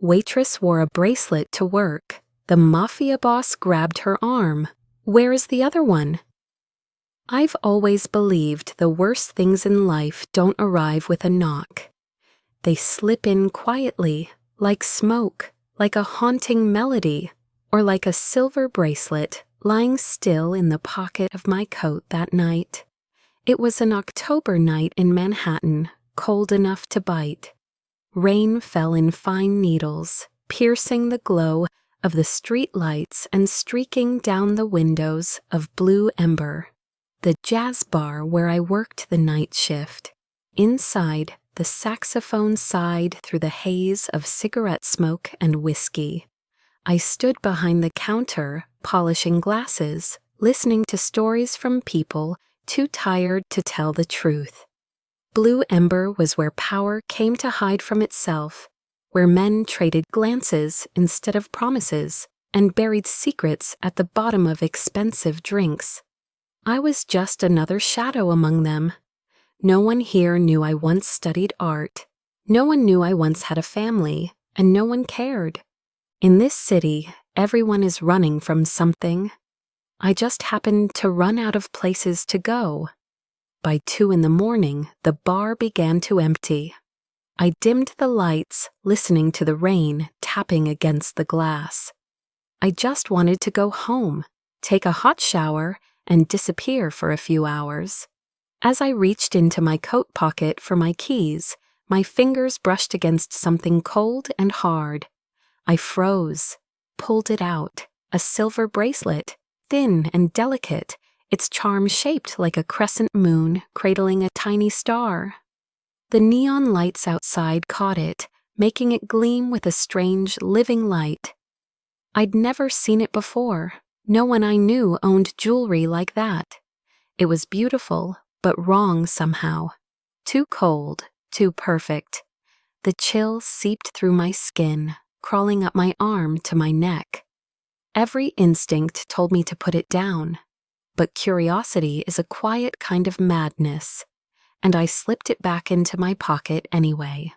Waitress wore a bracelet to work. The Mafia boss grabbed her arm. Where is the other one? I've always believed the worst things in life don't arrive with a knock. They slip in quietly, like smoke, like a haunting melody, or like a silver bracelet lying still in the pocket of my coat that night. It was an October night in Manhattan, cold enough to bite. Rain fell in fine needles, piercing the glow of the street lights and streaking down the windows of Blue Ember, the jazz bar where I worked the night shift. Inside, the saxophone sighed through the haze of cigarette smoke and whiskey. I stood behind the counter, polishing glasses, listening to stories from people too tired to tell the truth. Blue Ember was where power came to hide from itself, where men traded glances instead of promises and buried secrets at the bottom of expensive drinks. I was just another shadow among them. No one here knew I once studied art. No one knew I once had a family, and no one cared. In this city, everyone is running from something. I just happened to run out of places to go. By 2 a.m, the bar began to empty. I dimmed the lights, listening to the rain tapping against the glass. I just wanted to go home, take a hot shower, and disappear for a few hours. As I reached into my coat pocket for my keys, my fingers brushed against something cold and hard. I froze, pulled it out, a silver bracelet, thin and delicate, its charm shaped like a crescent moon cradling a tiny star. The neon lights outside caught it, making it gleam with a strange, living light. I'd never seen it before. No one I knew owned jewelry like that. It was beautiful, but wrong somehow. Too cold, too perfect. The chill seeped through my skin, crawling up my arm to my neck. Every instinct told me to put it down, but curiosity is a quiet kind of madness, and I slipped it back into my pocket anyway.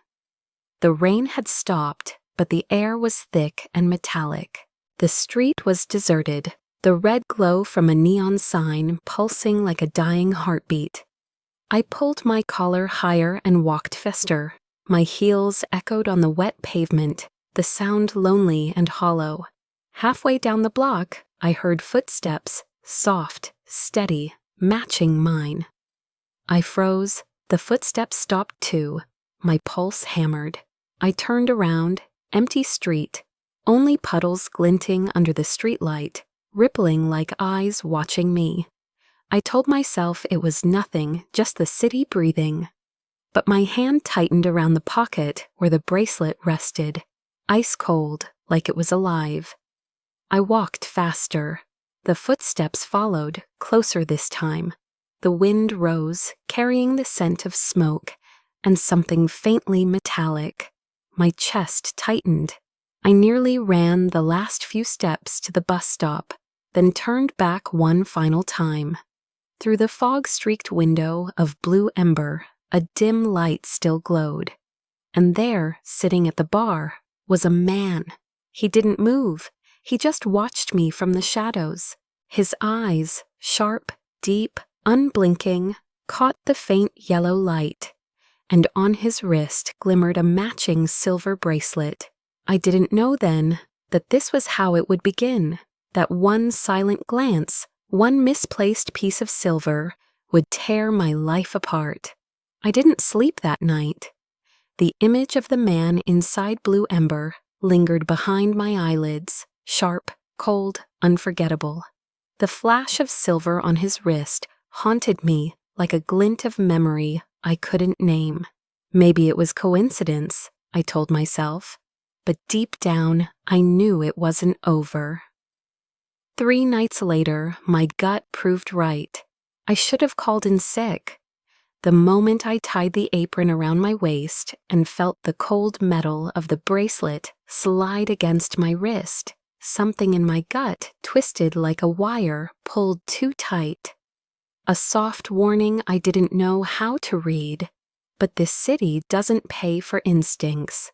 The rain had stopped, but the air was thick and metallic. The street was deserted, the red glow from a neon sign pulsing like a dying heartbeat. I pulled my collar higher and walked faster. My heels echoed on the wet pavement, the sound lonely and hollow. Halfway down the block, I heard footsteps, soft, steady, matching mine. I froze. The footsteps stopped too. My pulse hammered. I turned around. Empty street. Only puddles glinting under the streetlight, rippling like eyes watching me. I told myself it was nothing, just the city breathing. But my hand tightened around the pocket where the bracelet rested, ice cold, like it was alive. I walked faster. The footsteps followed, closer this time. The wind rose, carrying the scent of smoke, and something faintly metallic. My chest tightened. I nearly ran the last few steps to the bus stop, then turned back one final time. Through the fog-streaked window of Blue Ember, a dim light still glowed. And there, sitting at the bar, was a man. He didn't move. He just watched me from the shadows. His eyes, sharp, deep, unblinking, caught the faint yellow light, and on his wrist glimmered a matching silver bracelet. I didn't know then that this was how it would begin, that one silent glance, one misplaced piece of silver, would tear my life apart. I didn't sleep that night. The image of the man inside Blue Ember lingered behind my eyelids, sharp, cold, unforgettable. The flash of silver on his wrist haunted me like a glint of memory I couldn't name. Maybe it was coincidence, I told myself, but deep down I knew it wasn't over. 3 nights later, my gut proved right. I should have called in sick. The moment I tied the apron around my waist and felt the cold metal of the bracelet slide against my wrist, something in my gut twisted like a wire pulled too tight. A soft warning I didn't know how to read. But this city doesn't pay for instincts.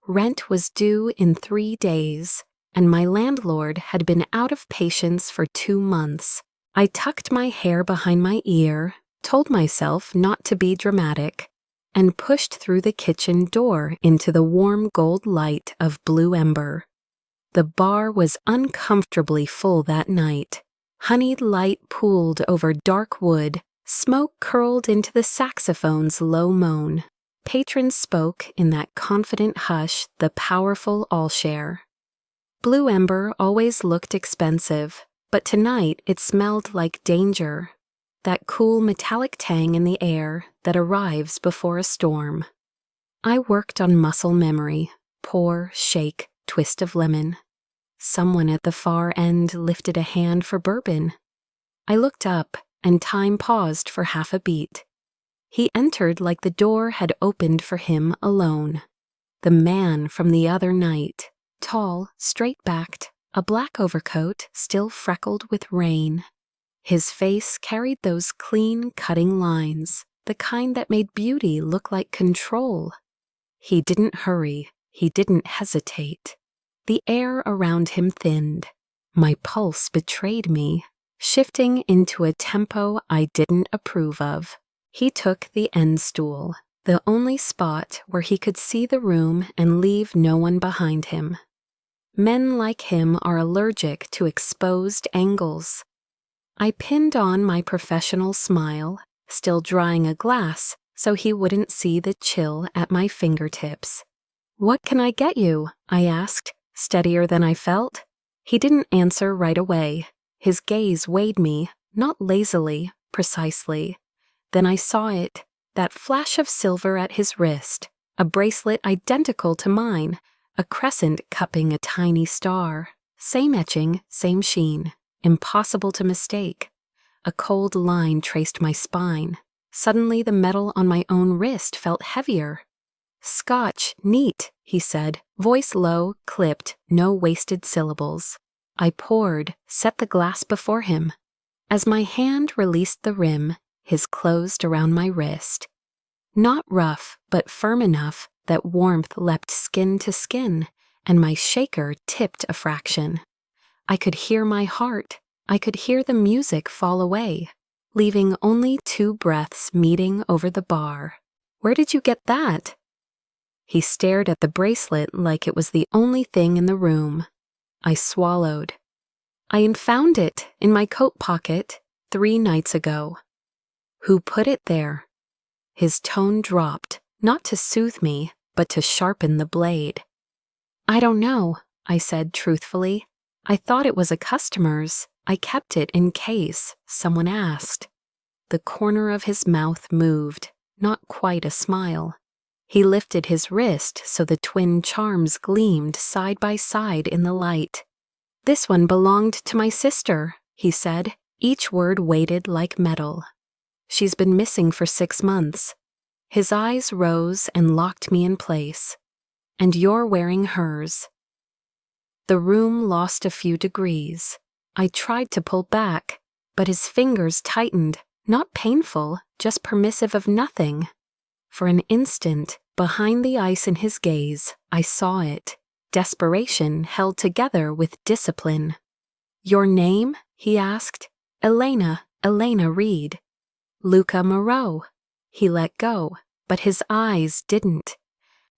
Rent was due in 3 days, and my landlord had been out of patience for 2 months. I tucked my hair behind my ear, told myself not to be dramatic, and pushed through the kitchen door into the warm gold light of Blue Ember. The bar was uncomfortably full that night. Honeyed light pooled over dark wood, smoke curled into the saxophone's low moan. Patrons spoke in that confident hush the powerful all share. Blue Ember always looked expensive, but tonight it smelled like danger, that cool metallic tang in the air that arrives before a storm. I worked on muscle memory, pour, shake, twist of lemon. Someone at the far end lifted a hand for bourbon. I looked up, and time paused for half a beat. He entered like the door had opened for him alone. The man from the other night, tall, straight-backed, a black overcoat still freckled with rain. His face carried those clean, cutting lines, the kind that made beauty look like control. He didn't hurry, he didn't hesitate. The air around him thinned. My pulse betrayed me, shifting into a tempo I didn't approve of. He took the end stool, the only spot where he could see the room and leave no one behind him. Men like him are allergic to exposed angles. I pinned on my professional smile, still drying a glass so he wouldn't see the chill at my fingertips. "What can I get you?" I asked, steadier than I felt. He didn't answer right away. His gaze weighed me, not lazily, precisely. Then I saw it, that flash of silver at his wrist, a bracelet identical to mine, a crescent cupping a tiny star. Same etching, same sheen, impossible to mistake. A cold line traced my spine. Suddenly the metal on my own wrist felt heavier. "Scotch, neat," he said, voice low, clipped, no wasted syllables. I poured, set the glass before him. As my hand released the rim, his closed around my wrist. Not rough, but firm enough that warmth leapt skin to skin, and my shaker tipped a fraction. I could hear my heart. I could hear the music fall away, leaving only 2 breaths meeting over the bar. "Where did you get that?" He stared at the bracelet like it was the only thing in the room. I swallowed. "I found it in my coat pocket 3 nights ago." "Who put it there?" His tone dropped, not to soothe me, but to sharpen the blade. "I don't know," I said truthfully. "I thought it was a customer's. I kept it in case someone asked." The corner of his mouth moved, not quite a smile. He lifted his wrist so the twin charms gleamed side by side in the light. "This one belonged to my sister," he said, each word weighted like metal. "She's been missing for 6 months. His eyes rose and locked me in place. "And you're wearing hers." The room lost a few degrees. I tried to pull back, but his fingers tightened, not painful, just permissive of nothing. For an instant, behind the ice in his gaze, I saw it, desperation held together with discipline. "Your name?" he asked. Elena Reed." "Luca Moreau." He let go, but his eyes didn't.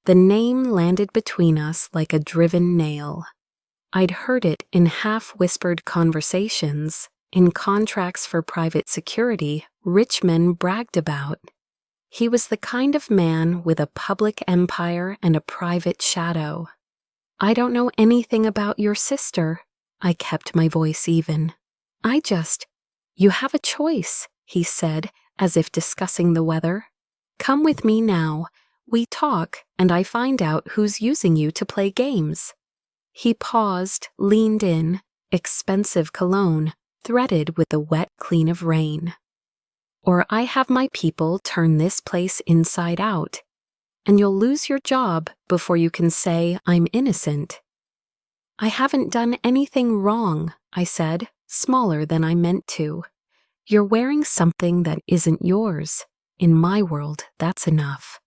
The name landed between us like a driven nail. I'd heard it in half-whispered conversations, in contracts for private security rich men bragged about. He was the kind of man with a public empire and a private shadow. "I don't know anything about your sister." I kept my voice even. "You have a choice," he said, as if discussing the weather. "Come with me now. We talk, and I find out who's using you to play games." He paused, leaned in, expensive cologne, threaded with the wet clean of rain. "Or I have my people turn this place inside out, and you'll lose your job before you can say I'm innocent." "I haven't done anything wrong," I said, smaller than I meant to. "You're wearing something that isn't yours. In my world, that's enough."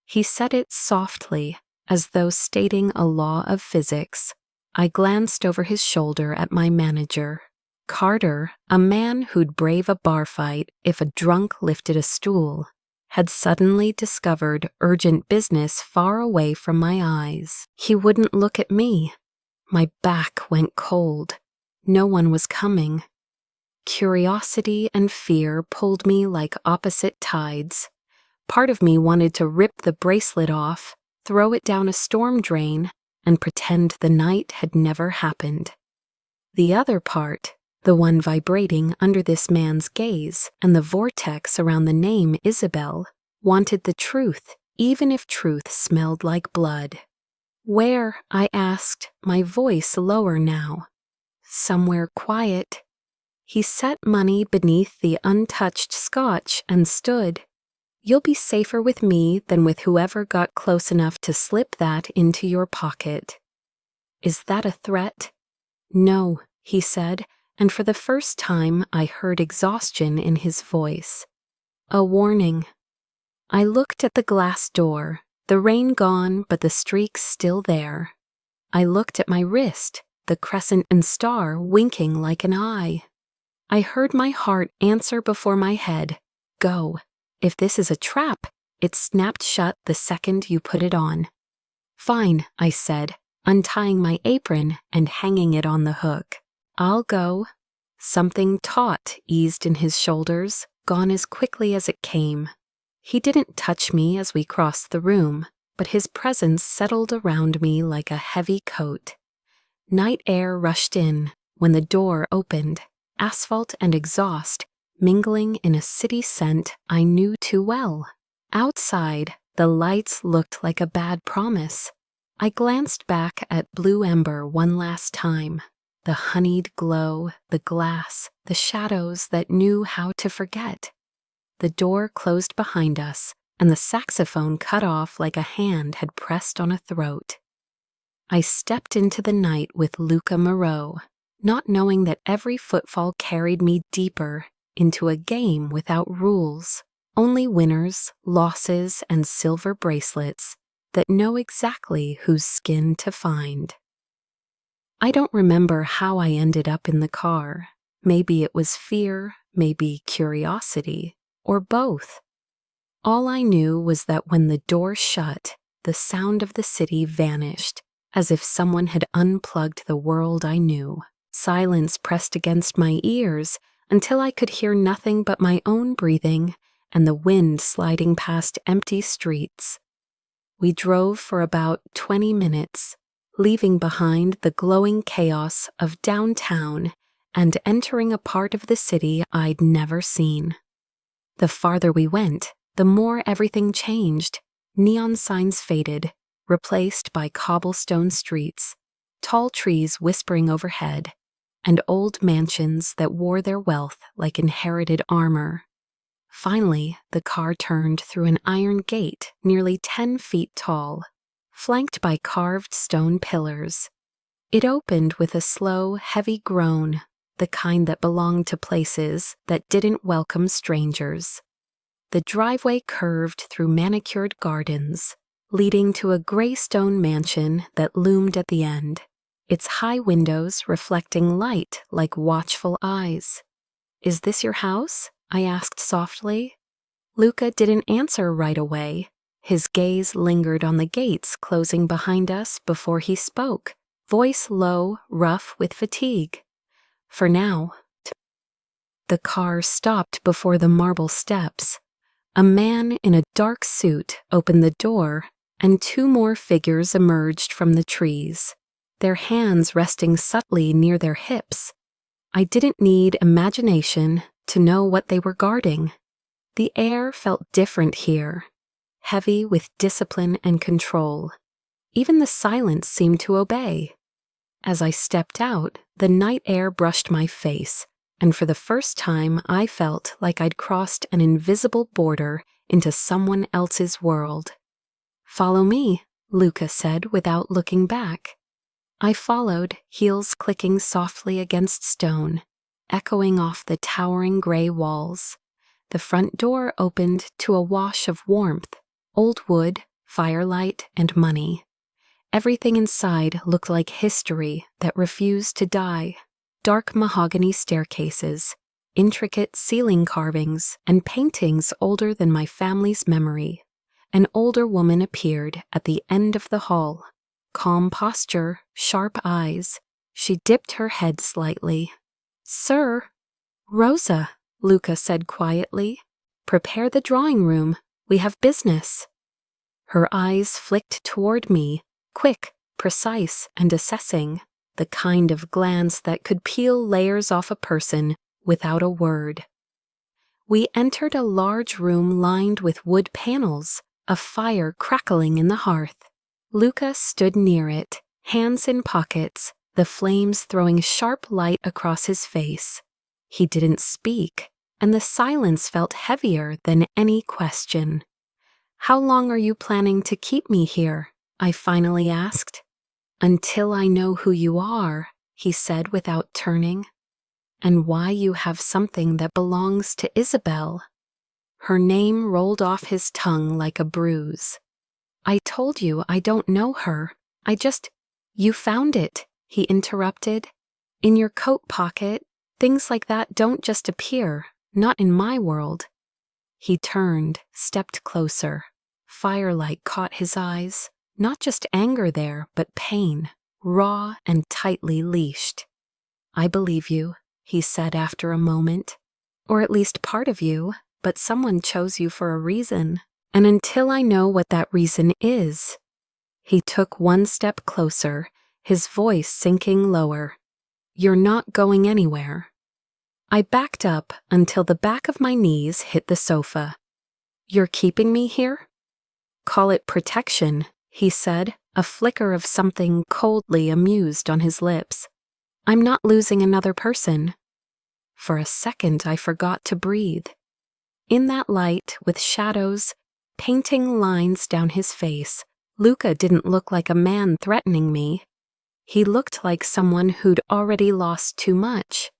He said it softly, As though stating a law of physics, I glanced over his shoulder at my manager. Carter, a man who'd brave a bar fight if a drunk lifted a stool, had suddenly discovered urgent business far away from my eyes. He wouldn't look at me. My back went cold. No one was coming. Curiosity and fear pulled me like opposite tides. Part of me wanted to rip the bracelet off, throw it down a storm drain, and pretend the night had never happened. The other part, the one vibrating under this man's gaze and the vortex around the name Isabel, wanted the truth, even if truth smelled like blood. Where? I asked, my voice lower now. Somewhere quiet. He set money beneath the untouched scotch and stood. You'll be safer with me than with whoever got close enough to slip that into your pocket. Is that a threat? No, he said, and for the first time I heard exhaustion in his voice. A warning. I looked at the glass door, the rain gone but the streaks still there. I looked at my wrist, the crescent and star winking like an eye. I heard my heart answer before my head, go. If this is a trap, it snapped shut the second you put it on. Fine, I said, untying my apron and hanging it on the hook. I'll go. Something taut eased in his shoulders, gone as quickly as it came. He didn't touch me as we crossed the room, but his presence settled around me like a heavy coat. Night air rushed in when the door opened, asphalt and exhaust mingling in a city scent I knew too well. Outside, the lights looked like a bad promise. I glanced back at Blue Ember one last time. The honeyed glow, the glass, the shadows that knew how to forget. The door closed behind us, and the saxophone cut off like a hand had pressed on a throat. I stepped into the night with Luca Moreau, not knowing that every footfall carried me deeper into a game without rules, only winners, losses, and silver bracelets that know exactly whose skin to find. I don't remember how I ended up in the car. Maybe it was fear, maybe curiosity, or both. All I knew was that when the door shut, the sound of the city vanished, as if someone had unplugged the world I knew. Silence pressed against my ears until I could hear nothing but my own breathing and the wind sliding past empty streets. We drove for about 20 minutes, leaving behind the glowing chaos of downtown and entering a part of the city I'd never seen. The farther we went, the more everything changed. Neon signs faded, replaced by cobblestone streets, tall trees whispering overhead, and old mansions that wore their wealth like inherited armor. Finally, the car turned through an iron gate nearly 10 feet tall, flanked by carved stone pillars. It opened with a slow, heavy groan, the kind that belonged to places that didn't welcome strangers. The driveway curved through manicured gardens, leading to a gray stone mansion that loomed at the end, its high windows reflecting light like watchful eyes. "Is this your house?" I asked softly. Luca didn't answer right away. His gaze lingered on the gates closing behind us before he spoke, voice low, rough with fatigue. "For now." The car stopped before the marble steps. A man in a dark suit opened the door, and 2 more figures emerged from the trees, their hands resting subtly near their hips. I didn't need imagination to know what they were guarding. The air felt different here, heavy with discipline and control. Even the silence seemed to obey. As I stepped out, the night air brushed my face, and for the first time I felt like I'd crossed an invisible border into someone else's world. "Follow me," Luca said without looking back. I followed, heels clicking softly against stone, echoing off the towering gray walls. The front door opened to a wash of warmth, old wood, firelight, and money. Everything inside looked like history that refused to die. Dark mahogany staircases, intricate ceiling carvings, and paintings older than my family's memory. An older woman appeared at the end of the hall. Calm posture, sharp eyes. She dipped her head slightly. "Sir." "Rosa," Luca said quietly. "Prepare the drawing room. We have business." Her eyes flicked toward me, quick, precise, and assessing, the kind of glance that could peel layers off a person without a word. We entered a large room lined with wood panels, a fire crackling in the hearth. Luca stood near it, hands in pockets, the flames throwing sharp light across his face. He didn't speak, and the silence felt heavier than any question. "How long are you planning to keep me here?" I finally asked. "Until I know who you are," he said without turning. "And why you have something that belongs to Isabel." Her name rolled off his tongue like a bruise. "I told you I don't know her. You found it," he interrupted. "In your coat pocket. Things like that don't just appear, not in my world." He turned, stepped closer. Firelight caught his eyes. Not just anger there, but pain, raw and tightly leashed. "I believe you," he said after a moment. "Or at least part of you, but someone chose you for a reason. And until I know what that reason is." He took one step closer, his voice sinking lower. "You're not going anywhere." I backed up until the back of my knees hit the sofa. "You're keeping me here?" "Call it protection," he said, a flicker of something coldly amused on his lips. "I'm not losing another person." For a second I forgot to breathe. In that light, with shadows, painting lines down his face, Luca didn't look like a man threatening me. He looked like someone who'd already lost too much.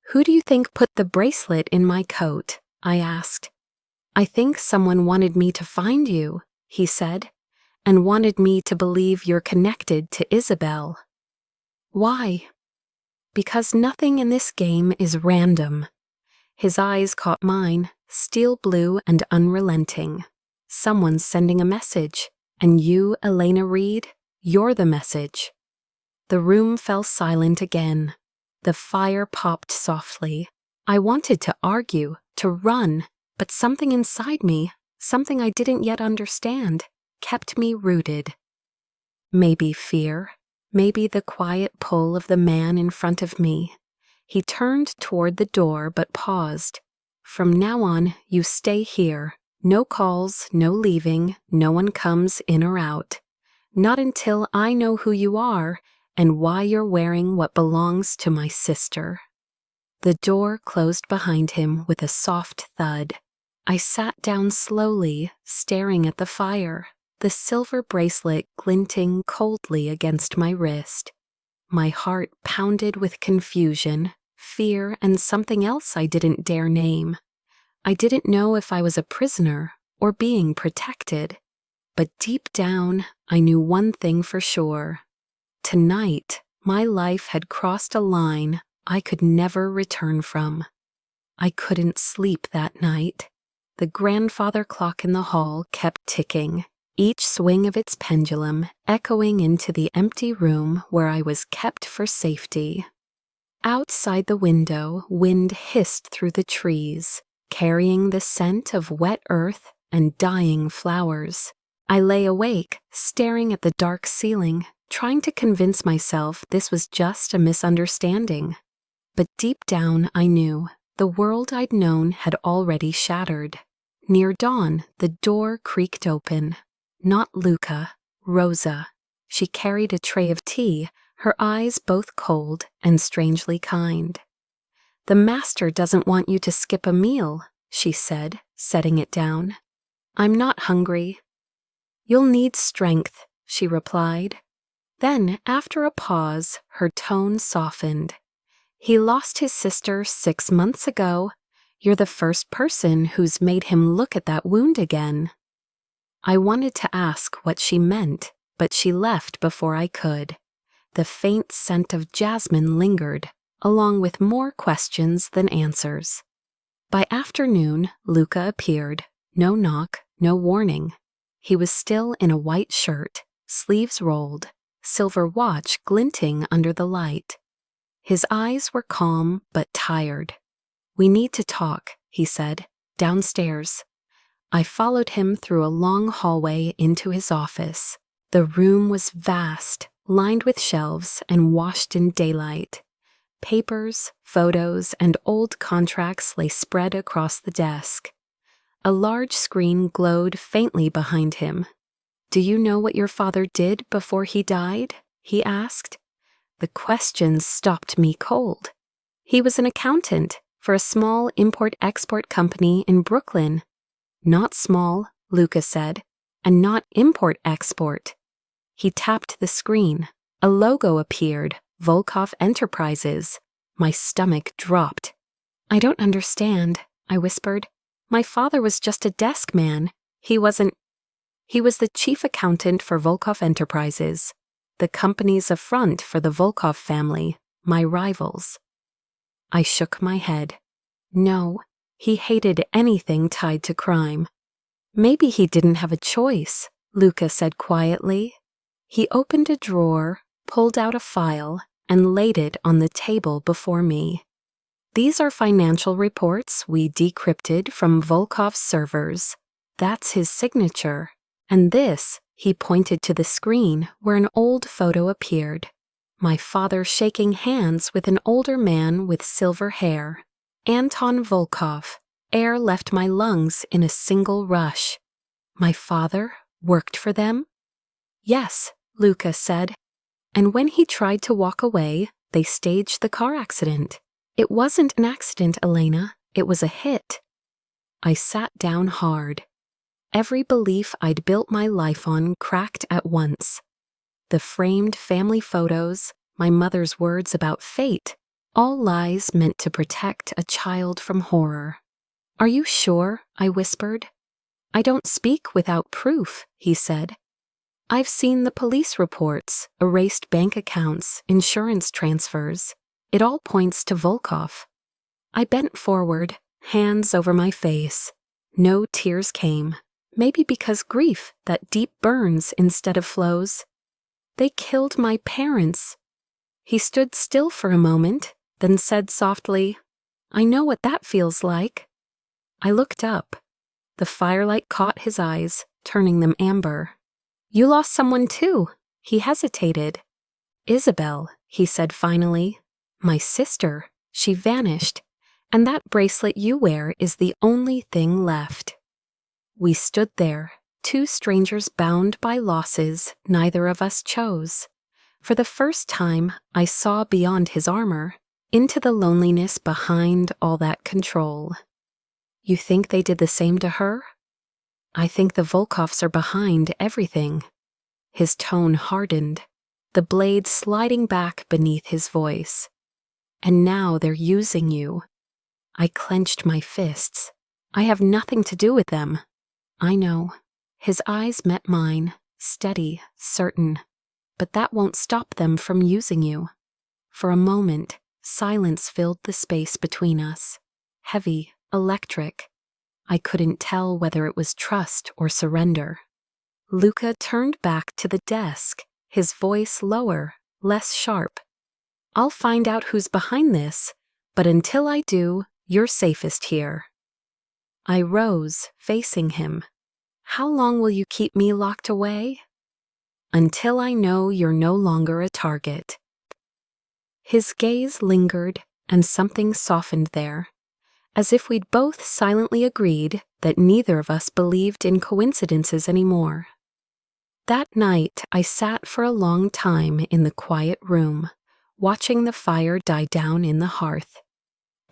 "Who do you think put the bracelet in my coat?" I asked. "I think someone wanted me to find you," he said, "and wanted me to believe you're connected to Isabel." "Why?" "Because nothing in this game is random." His eyes caught mine, steel blue and unrelenting. "Someone's sending a message, and you, Elena Reed, you're the message." The room fell silent again. The fire popped softly. I wanted to argue, to run, but something inside me, something I didn't yet understand, kept me rooted. Maybe fear, maybe the quiet pull of the man in front of me. He turned toward the door but paused. "From now on, you stay here. No calls, no leaving, no one comes in or out. Not until I know who you are and why you're wearing what belongs to my sister." The door closed behind him with a soft thud. I sat down slowly, staring at the fire, the silver bracelet glinting coldly against my wrist. My heart pounded with confusion, fear, and something else I didn't dare name. I didn't know if I was a prisoner or being protected, but deep down, I knew one thing for sure. Tonight, my life had crossed a line I could never return from. I couldn't sleep that night. The grandfather clock in the hall kept ticking, each swing of its pendulum echoing into the empty room where I was kept for safety. Outside the window, wind hissed through the trees, carrying the scent of wet earth and dying flowers. I lay awake, staring at the dark ceiling, trying to convince myself this was just a misunderstanding. But deep down I knew the world I'd known had already shattered. Near dawn, the door creaked open. Not Luca, Rosa. She carried a tray of tea, her eyes both cold and strangely kind. "The master doesn't want you to skip a meal," she said, setting it down. "I'm not hungry." "You'll need strength," she replied. Then, after a pause, her tone softened. "He lost his sister 6 months ago. You're the first person who's made him look at that wound again." I wanted to ask what she meant, but she left before I could. The faint scent of jasmine lingered, along with more questions than answers. By afternoon, Luca appeared. No knock, no warning. He was still in a white shirt, sleeves rolled, silver watch glinting under the light. His eyes were calm but tired. "We need to talk," he said, "downstairs." I followed him through a long hallway into his office. The room was vast, lined with shelves and washed in daylight. Papers, photos, and old contracts lay spread across the desk. A large screen glowed faintly behind him. "Do you know what your father did before he died?" he asked. The questions stopped me cold. "He was an accountant for a small import-export company in Brooklyn." "Not small," Luca said, "and not import-export." He tapped the screen. A logo appeared, Volkov Enterprises. My stomach dropped. "I don't understand," I whispered. "My father was just a desk man. He was the chief accountant for Volkov Enterprises. The company's a front for the Volkov family, my rivals." I shook my head. No, he hated anything tied to crime. "Maybe he didn't have a choice," Luca said quietly. He opened a drawer, pulled out a file, and laid it on the table before me. "These are financial reports we decrypted from Volkov's servers. That's his signature. And this," he pointed to the screen where an old photo appeared. My father shaking hands with an older man with silver hair. Anton Volkov. Air left my lungs in a single rush. My father worked for them? "Yes," Luca said. "And when he tried to walk away, they staged the car accident. It wasn't an accident, Elena. It was a hit." I sat down hard. Every belief I'd built my life on cracked at once. The framed family photos, my mother's words about fate, all lies meant to protect a child from horror. "Are you sure?" I whispered. "I don't speak without proof," he said. "I've seen the police reports, erased bank accounts, insurance transfers. It all points to Volkov." I bent forward, hands over my face. No tears came. Maybe because grief that deep burns instead of flows. "They killed my parents." He stood still for a moment, then said softly, "I know what that feels like." I looked up. The firelight caught his eyes, turning them amber. "You lost someone too." He hesitated. "Isabel," he said finally. "My sister. She vanished. And that bracelet you wear is the only thing left." We stood there, two strangers bound by losses neither of us chose. For the first time, I saw beyond his armor, into the loneliness behind all that control. "You think they did the same to her?" "I think the Volkovs are behind everything." His tone hardened, the blade sliding back beneath his voice. "And now they're using you." I clenched my fists. "I have nothing to do with them." "I know." His eyes met mine, steady, certain. "But that won't stop them from using you." For a moment, silence filled the space between us. Heavy, electric. I couldn't tell whether it was trust or surrender. Luca turned back to the desk, his voice lower, less sharp. "I'll find out who's behind this, but until I do, you're safest here." I rose, facing him. "How long will you keep me locked away?" "Until I know you're no longer a target." His gaze lingered, and something softened there, as if we'd both silently agreed that neither of us believed in coincidences anymore. That night, I sat for a long time in the quiet room, watching the fire die down in the hearth.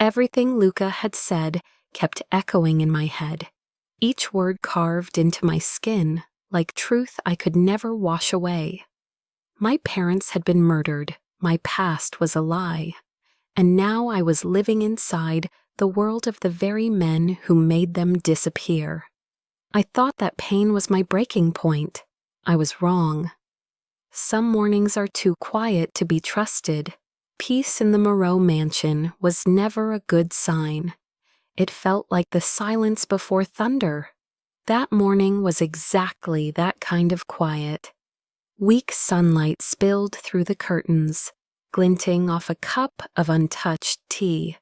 Everything Luca had said kept echoing in my head, each word carved into my skin like truth I could never wash away. My parents had been murdered, my past was a lie, and now I was living inside the world of the very men who made them disappear. I thought that pain was my breaking point. I was wrong. Some mornings are too quiet to be trusted. Peace in the Moreau mansion was never a good sign. It felt like the silence before thunder. That morning was exactly that kind of quiet. Weak sunlight spilled through the curtains, glinting off a cup of untouched tea.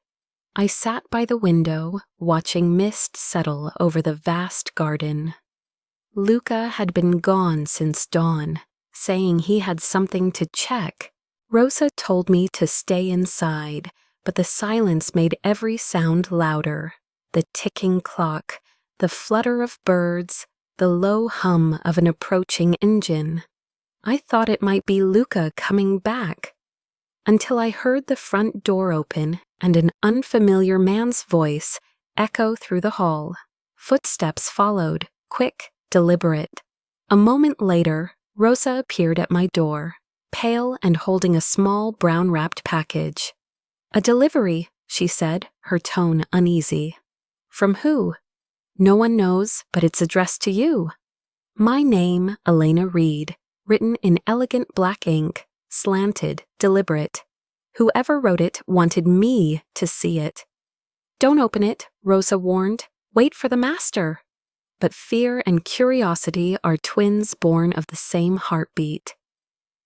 I sat by the window, watching mist settle over the vast garden. Luca had been gone since dawn, saying he had something to check. Rosa told me to stay inside, but the silence made every sound louder. The ticking clock, the flutter of birds, the low hum of an approaching engine. I thought it might be Luca coming back, until I heard the front door open and an unfamiliar man's voice echo through the hall. Footsteps followed, quick, deliberate. A moment later, Rosa appeared at my door, pale and holding a small brown-wrapped package. "A delivery," she said, her tone uneasy. "From who?" "No one knows, but it's addressed to you." My name, Elena Reed, written in elegant black ink, slanted, deliberate. Whoever wrote it wanted me to see it. "Don't open it," Rosa warned. "Wait for the master." But fear and curiosity are twins born of the same heartbeat.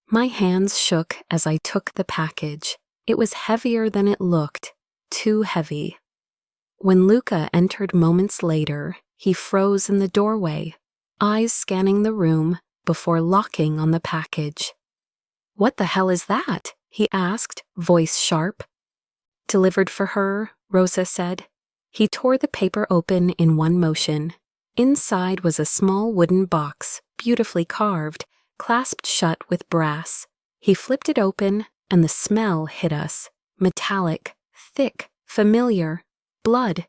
My hands shook as I took the package. It was heavier than it looked, too heavy. When Luca entered moments later, he froze in the doorway, eyes scanning the room before locking on the package. "What the hell is that?" he asked, voice sharp. "Delivered for her," Rosa said. He tore the paper open in one motion. Inside was a small wooden box, beautifully carved, clasped shut with brass. He flipped it open, and the smell hit us. Metallic, thick, familiar. Blood.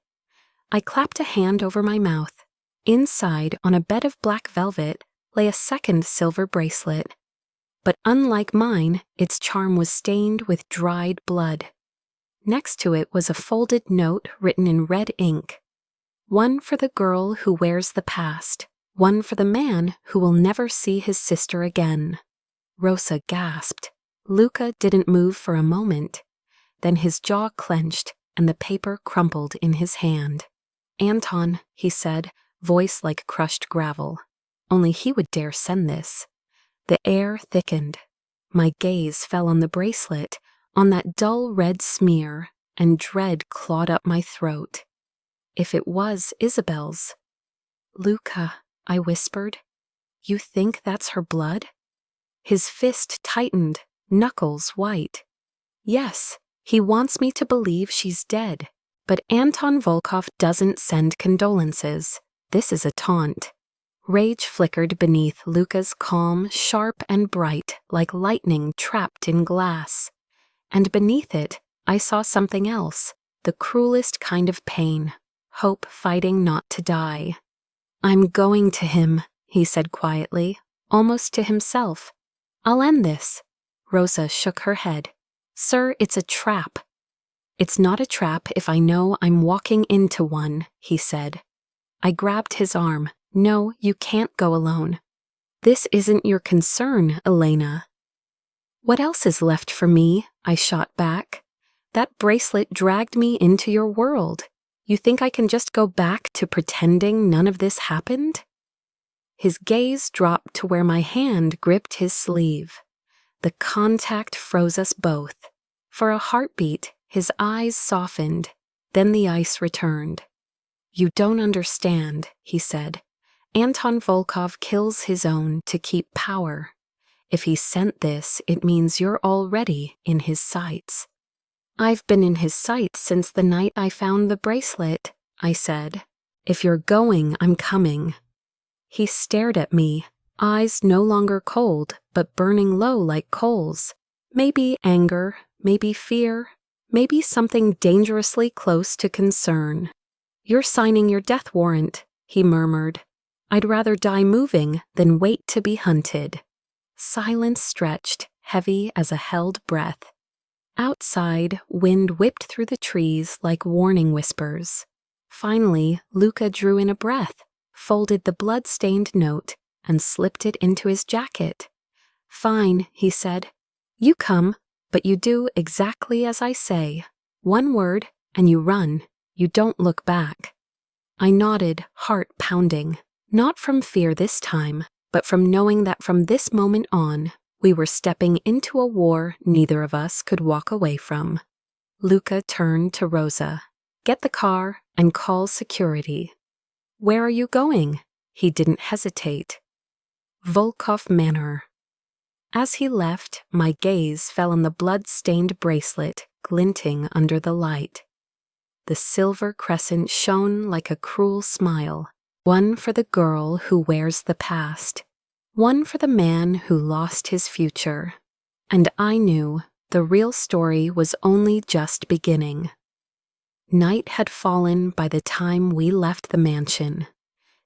I clapped a hand over my mouth. Inside, on a bed of black velvet, lay a second silver bracelet. But unlike mine, its charm was stained with dried blood. Next to it was a folded note written in red ink. One for the girl who wears the past, one for the man who will never see his sister again. Rosa gasped. Luca didn't move for a moment. Then his jaw clenched, and the paper crumpled in his hand. "Anton," he said, voice like crushed gravel. Only he would dare send this. The air thickened. My gaze fell on the bracelet, on that dull red smear, and dread clawed up my throat. If it was Isabel's. "Luca," I whispered. "You think that's her blood?" His fist tightened, knuckles white. "Yes, he wants me to believe she's dead. But Anton Volkov doesn't send condolences. This is a taunt." Rage flickered beneath Luca's calm, sharp and bright, like lightning trapped in glass. And beneath it, I saw something else, the cruelest kind of pain, hope fighting not to die. "I'm going to him," he said quietly, almost to himself. "I'll end this." Rosa shook her head. "Sir, it's a trap." "It's not a trap if I know I'm walking into one," he said. I grabbed his arm. "No, you can't go alone. This isn't your concern, Elena." "What else is left for me?" I shot back. "That bracelet dragged me into your world. You think I can just go back to pretending none of this happened?" His gaze dropped to where my hand gripped his sleeve. The contact froze us both. For a heartbeat, his eyes softened. Then the ice returned. "You don't understand," he said. "Anton Volkov kills his own to keep power. If he sent this, it means you're already in his sights." "I've been in his sights since the night I found the bracelet," I said. "If you're going, I'm coming." He stared at me, eyes no longer cold, but burning low like coals. Maybe anger, maybe fear, maybe something dangerously close to concern. "You're signing your death warrant," he murmured. "I'd rather die moving than wait to be hunted." Silence stretched, heavy as a held breath. Outside, wind whipped through the trees like warning whispers. Finally, Luca drew in a breath, folded the blood-stained note, and slipped it into his jacket. Fine, he said. You come, but you do exactly as I say. One word, and you run. You don't look back. I nodded, heart pounding, not from fear this time, but from knowing that from this moment on, we were stepping into a war neither of us could walk away from. Luca turned to Rosa. Get the car and call security. Where are you going? He didn't hesitate. Volkov Manor. As he left, my gaze fell on the blood-stained bracelet glinting under the light. The silver crescent shone like a cruel smile, one for the girl who wears the past, one for the man who lost his future. And I knew the real story was only just beginning. Night had fallen by the time we left the mansion.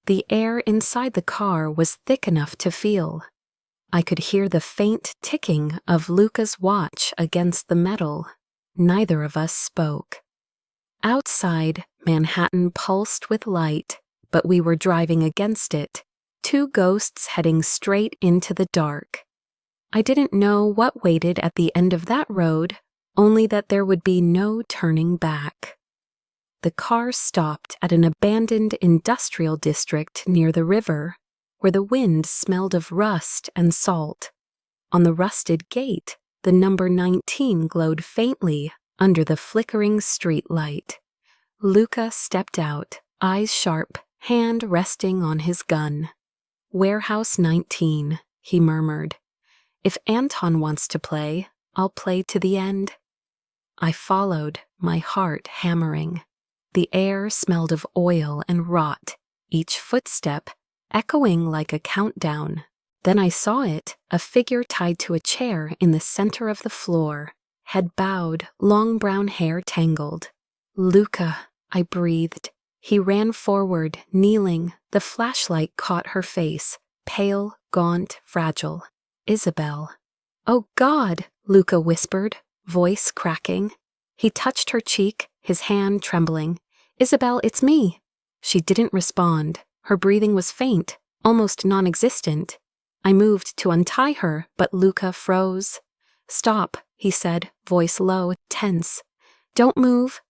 The air inside the car was thick enough to feel. I could hear the faint ticking of Luca's watch against the metal. Neither of us spoke. Outside, Manhattan pulsed with light, but we were driving against it, two ghosts heading straight into the dark. I didn't know what waited at the end of that road, only that there would be no turning back. The car stopped at an abandoned industrial district near the river, where the wind smelled of rust and salt. On the rusted gate, the number 19 glowed faintly under the flickering street light. Luca stepped out, eyes sharp, hand resting on his gun. Warehouse 19, he murmured. If Anton wants to play, I'll play to the end. I followed, my heart hammering. The air smelled of oil and rot, each footstep echoing like a countdown. Then I saw it, a figure tied to a chair in the center of the floor, head bowed, long brown hair tangled. Luca, I breathed. He ran forward, kneeling. The flashlight caught her face, pale, gaunt, fragile. Isabel. Oh God, Luca whispered, voice cracking. He touched her cheek, his hand trembling. Isabel, it's me. She didn't respond. Her breathing was faint, almost non-existent. I moved to untie her, but Luca froze. Stop, he said, voice low, tense. Don't move.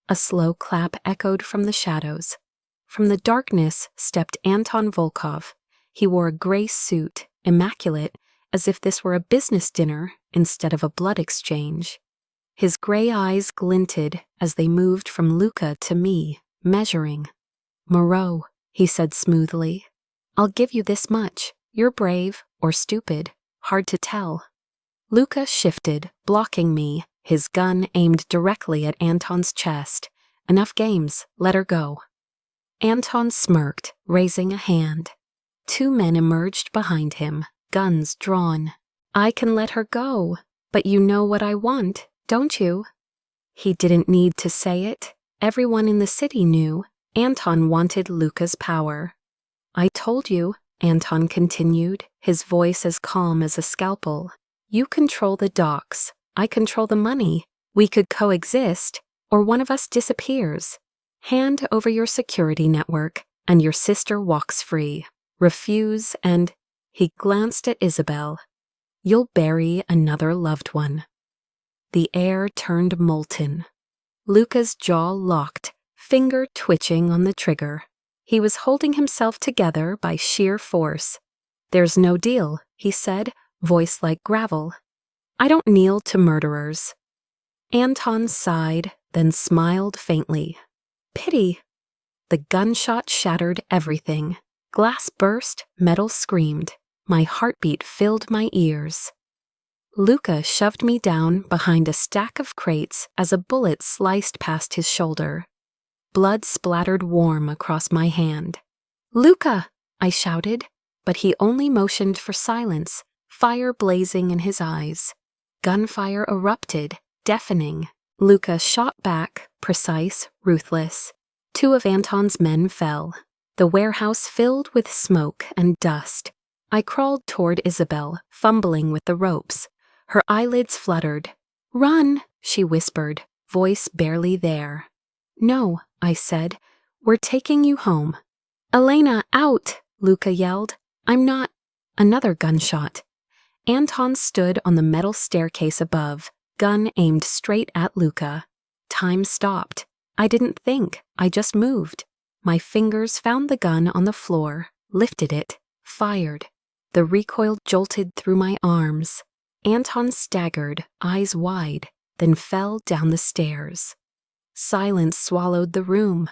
A slow clap echoed from the shadows. From the darkness stepped Anton Volkov. He wore a gray suit, immaculate, as if this were a business dinner instead of a blood exchange. His gray eyes glinted as they moved from Luca to me, measuring. Moreau, he said smoothly. I'll give you this much. You're brave or stupid, hard to tell. Luca shifted, blocking me, his gun aimed directly at Anton's chest. Enough games, let her go. Anton smirked, raising a hand. Two men emerged behind him, guns drawn. I can let her go, but you know what I want, don't you? He didn't need to say it. Everyone in the city knew. Anton wanted Luca's power. I told you, Anton continued, his voice as calm as a scalpel. You control the docks. I control the money. We could coexist, or one of us disappears. Hand over your security network, and your sister walks free. Refuse, and he glanced at Isabel. You'll bury another loved one. The air turned molten. Luca's jaw locked, finger twitching on the trigger. He was holding himself together by sheer force. There's no deal, he said, voice like gravel. I don't kneel to murderers. Anton sighed, then smiled faintly. Pity. The gunshot shattered everything. Glass burst, metal screamed. My heartbeat filled my ears. Luca shoved me down behind a stack of crates as a bullet sliced past his shoulder. Blood splattered warm across my hand. Luca! I shouted, but he only motioned for silence, fire blazing in his eyes. Gunfire erupted, deafening. Luca shot back, precise, ruthless. Two of Anton's men fell. The warehouse filled with smoke and dust. I crawled toward Isabel, fumbling with the ropes. Her eyelids fluttered. Run, she whispered, voice barely there. No, I said. We're taking you home. Elena, out, Luca yelled. I'm not. Another gunshot. Anton stood on the metal staircase above, gun aimed straight at Luca. Time stopped. I didn't think, I just moved. My fingers found the gun on the floor, lifted it, fired. The recoil jolted through my arms. Anton staggered, eyes wide, then fell down the stairs. Silence swallowed the room.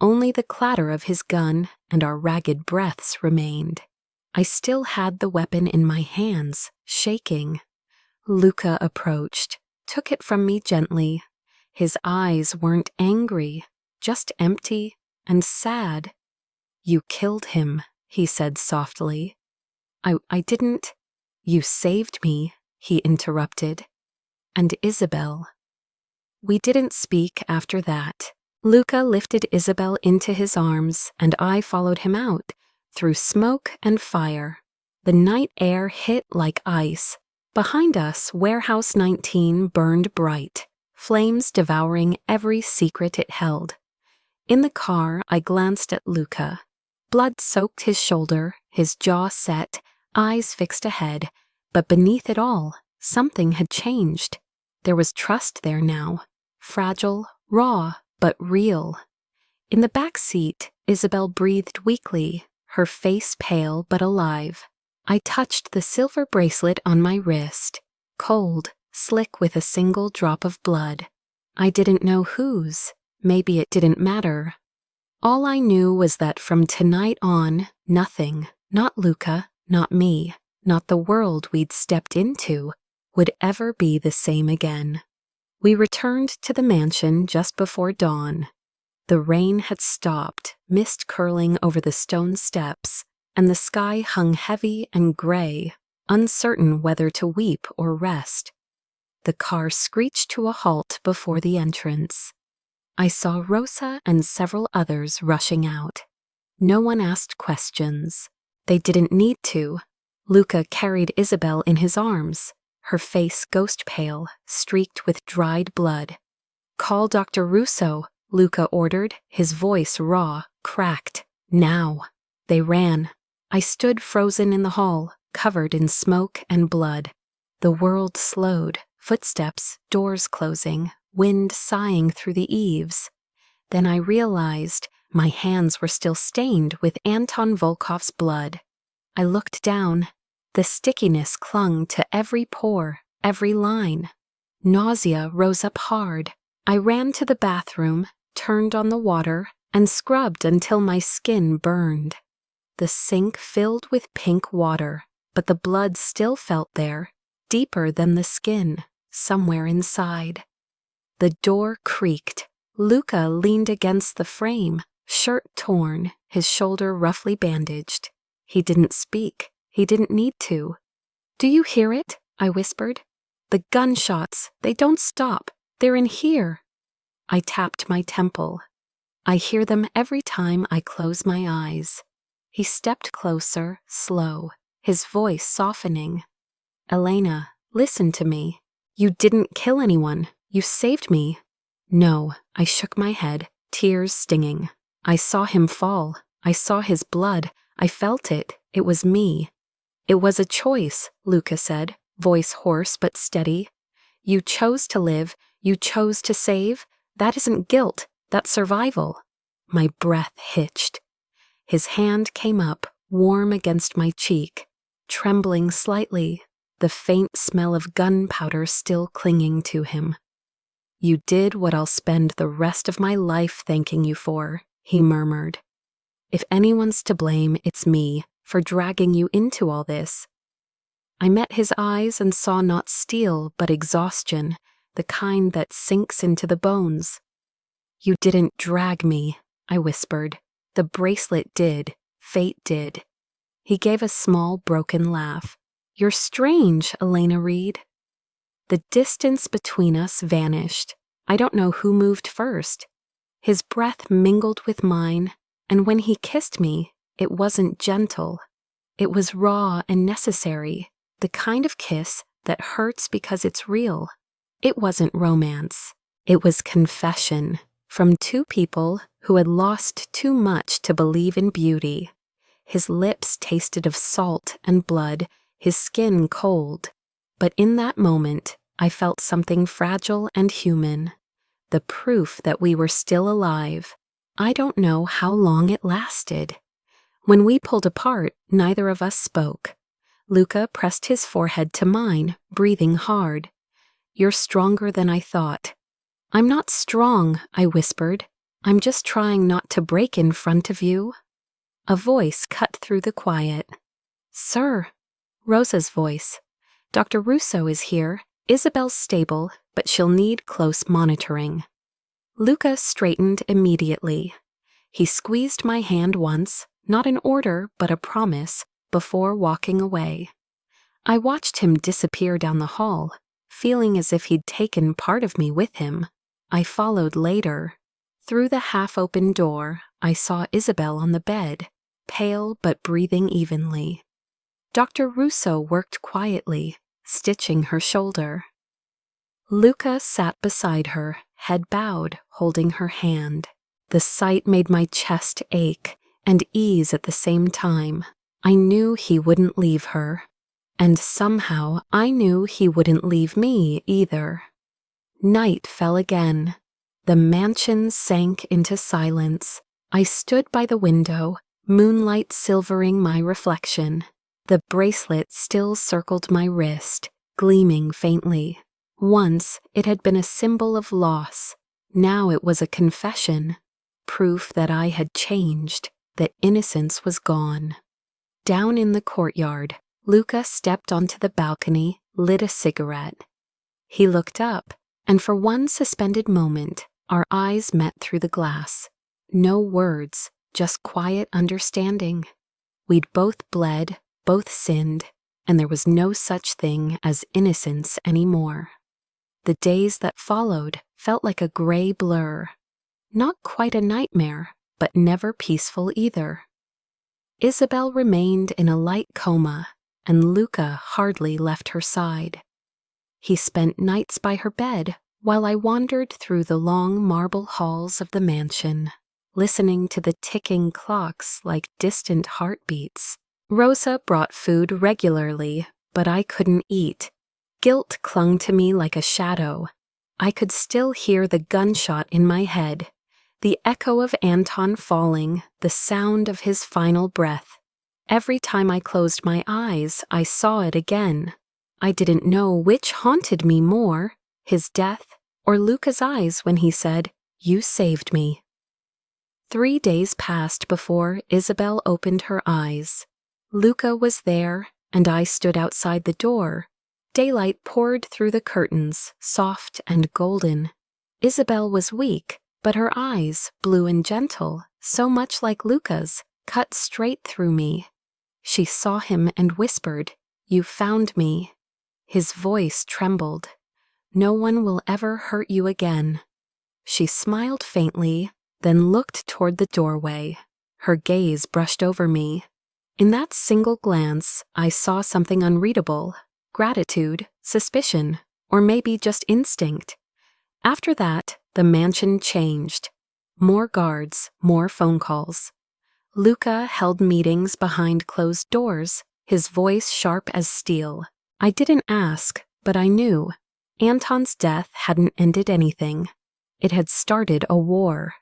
Only the clatter of his gun and our ragged breaths remained. I still had the weapon in my hands, shaking. Luca approached, took it from me gently. His eyes weren't angry, just empty and sad. "You killed him," he said softly. I didn't. "You saved me," he interrupted. "And Isabel." We didn't speak after that. Luca lifted Isabel into his arms, and I followed him out, through smoke and fire. The night air hit like ice. Behind us, Warehouse 19 burned bright, flames devouring every secret it held. In the car, I glanced at Luca. Blood soaked his shoulder, his jaw set, eyes fixed ahead, but beneath it all, something had changed. There was trust there now, fragile, raw, but real. In the back seat, Isabel breathed weakly, her face pale but alive. I touched the silver bracelet on my wrist, cold, slick with a single drop of blood. I didn't know whose. Maybe it didn't matter. All I knew was that from tonight on, nothing, not Luca, not me, not the world we'd stepped into, would ever be the same again. We returned to the mansion just before dawn. The rain had stopped, mist curling over the stone steps, and the sky hung heavy and gray, uncertain whether to weep or rest. The car screeched to a halt before the entrance. I saw Rosa and several others rushing out. No one asked questions. They didn't need to. Luca carried Isabel in his arms, her face ghost pale, streaked with dried blood. "Call Dr. Russo," Luca ordered, his voice raw, cracked. "Now." They ran. I stood frozen in the hall, covered in smoke and blood. The world slowed, footsteps, doors closing, wind sighing through the eaves. Then I realized my hands were still stained with Anton Volkov's blood. I looked down. The stickiness clung to every pore, every line. Nausea rose up hard. I ran to the bathroom, turned on the water, and scrubbed until my skin burned. The sink filled with pink water, but the blood still felt there, deeper than the skin, somewhere inside. The door creaked. Luca leaned against the frame, shirt torn, his shoulder roughly bandaged. He didn't speak. He didn't need to. "Do you hear it?" I whispered. "The gunshots. They don't stop. They're in here." I tapped my temple. "I hear them every time I close my eyes." He stepped closer, slow, his voice softening. "Elena, listen to me. You didn't kill anyone. You saved me." "No," I shook my head, tears stinging. "I saw him fall. I saw his blood. I felt it. It was me." "It was a choice," Luca said, voice hoarse but steady. "You chose to live. You chose to save. That isn't guilt. That's survival." My breath hitched. His hand came up, warm against my cheek, trembling slightly, the faint smell of gunpowder still clinging to him. "You did what I'll spend the rest of my life thanking you for," he murmured. "If anyone's to blame, it's me, for dragging you into all this." I met his eyes and saw not steel, but exhaustion, the kind that sinks into the bones. "You didn't drag me," I whispered. "The bracelet did. Fate did." He gave a small, broken laugh. "You're strange, Elena Reed." The distance between us vanished. I don't know who moved first. His breath mingled with mine, and when he kissed me, it wasn't gentle. It was raw and necessary, the kind of kiss that hurts because it's real. It wasn't romance. It was confession from two people who had lost too much to believe in beauty. His lips tasted of salt and blood, his skin cold. But in that moment, I felt something fragile and human. The proof that we were still alive. I don't know how long it lasted. When we pulled apart, neither of us spoke. Luca pressed his forehead to mine, breathing hard. "You're stronger than I thought." "I'm not strong," I whispered. "I'm just trying not to break in front of you." A voice cut through the quiet. "Sir." Rosa's voice. "Dr. Russo is here. Isabel's stable, but she'll need close monitoring." Luca straightened immediately. He squeezed my hand once, not an order but a promise, before walking away. I watched him disappear down the hall, feeling as if he'd taken part of me with him. I followed later. Through the half-open door, I saw Isabel on the bed, pale but breathing evenly. Dr. Russo worked quietly, stitching her shoulder. Luca sat beside her, head bowed, holding her hand. The sight made my chest ache and ease at the same time. I knew he wouldn't leave her. And somehow I knew he wouldn't leave me either. Night fell again. The mansion sank into silence. I stood by the window, moonlight silvering my reflection. The bracelet still circled my wrist, gleaming faintly. Once it had been a symbol of loss. Now it was a confession. Proof that I had changed, that innocence was gone. Down in the courtyard, Luca stepped onto the balcony, lit a cigarette. He looked up, and for one suspended moment, our eyes met through the glass. No words, just quiet understanding. We'd both bled, both sinned, and there was no such thing as innocence anymore. The days that followed felt like a gray blur. Not quite a nightmare, but never peaceful either. Isabel remained in a light coma, and Luca hardly left her side. He spent nights by her bed while I wandered through the long marble halls of the mansion, listening to the ticking clocks like distant heartbeats. Rosa brought food regularly, but I couldn't eat. Guilt clung to me like a shadow. I could still hear the gunshot in my head, the echo of Anton falling, the sound of his final breath. Every time I closed my eyes, I saw it again. I didn't know which haunted me more, his death or Luca's eyes when he said, "You saved me." 3 days passed before Isabel opened her eyes. Luca was there, and I stood outside the door. Daylight poured through the curtains, soft and golden. Isabel was weak, but her eyes, blue and gentle, so much like Luca's, cut straight through me. She saw him and whispered, "You found me." His voice trembled. "No one will ever hurt you again." She smiled faintly, then looked toward the doorway. Her gaze brushed over me. In that single glance, I saw something unreadable. Gratitude, suspicion, or maybe just instinct. After that, the mansion changed. More guards, more phone calls. Luca held meetings behind closed doors, his voice sharp as steel. I didn't ask, but I knew. Anton's death hadn't ended anything. It had started a war.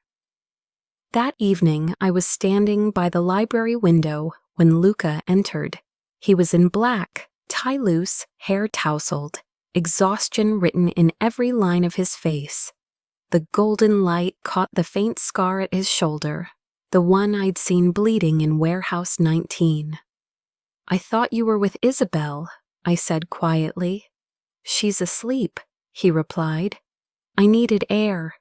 That evening, I was standing by the library window when Luca entered. He was in black, tie loose, hair tousled, exhaustion written in every line of his face. The golden light caught the faint scar at his shoulder, the one I'd seen bleeding in Warehouse 19. "I thought you were with Isabel," I said quietly. "She's asleep," he replied. "I needed air."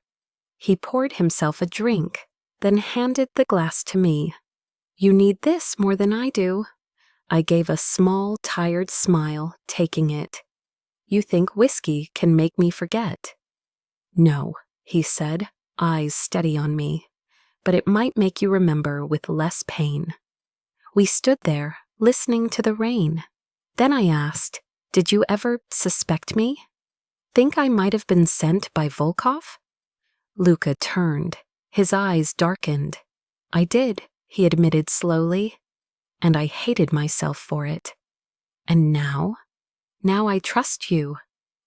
He poured himself a drink, then handed the glass to me. "You need this more than I do." I gave a small, tired smile, taking it. "You think whiskey can make me forget?" "No," he said, eyes steady on me. "But it might make you remember with less pain." We stood there, listening to the rain. Then I asked, "Did you ever suspect me? Think I might have been sent by Volkov?" Luca turned. His eyes darkened. "I did," he admitted slowly, "and I hated myself for it." And now? Now I trust you."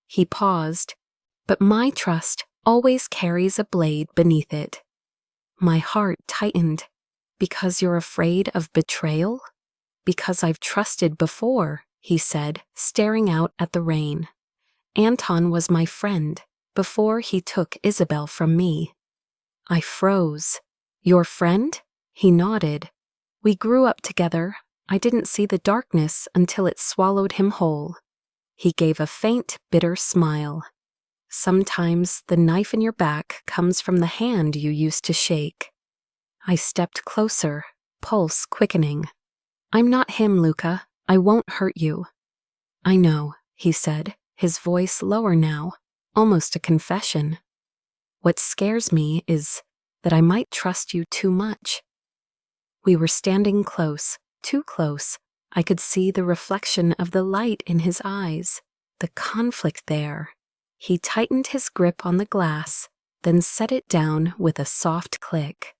He paused, "But my trust always carries a blade beneath it." My heart tightened. "Because you're afraid of betrayal?" "Because I've trusted before," he said, staring out at the rain. "Anton was my friend before he took Isabel from me." I froze. "Your friend?" He nodded. "We grew up together. I didn't see the darkness until it swallowed him whole." He gave a faint, bitter smile. "Sometimes the knife in your back comes from the hand you used to shake." I stepped closer, pulse quickening. "I'm not him, Luca. I won't hurt you." "I know," he said, his voice lower now, almost a confession. "What scares me is that I might trust you too much." We were standing close, too close. I could see the reflection of the light in his eyes, the conflict there. He tightened his grip on the glass, then set it down with a soft click.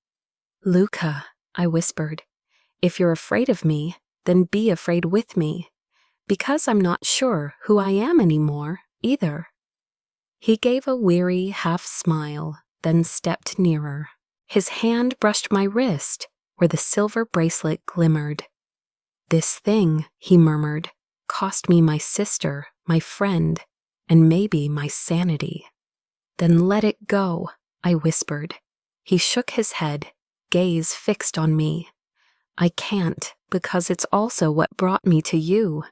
"Luca," I whispered, "if you're afraid of me, then be afraid with me. Because I'm not sure who I am anymore, either." He gave a weary half-smile, then stepped nearer. His hand brushed my wrist, where the silver bracelet glimmered. "This thing," he murmured, "cost me my sister, my friend, and maybe my sanity." "Then let it go," I whispered. He shook his head, gaze fixed on me. "I can't, because it's also what brought me to you."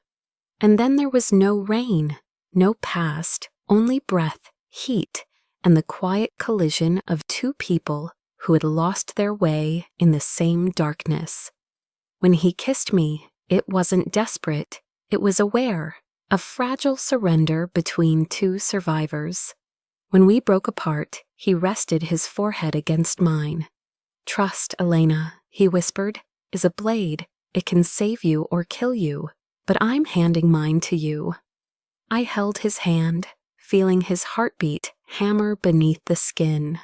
And then there was no rain, no past, only breath, heat, and the quiet collision of two people who had lost their way in the same darkness. When he kissed me, it wasn't desperate, it was aware, a fragile surrender between two survivors. When we broke apart, he rested his forehead against mine. "Trust, Elena," he whispered, "is a blade. It can save you or kill you, but I'm handing mine to you." I held his hand, feeling his heartbeat hammer beneath the skin.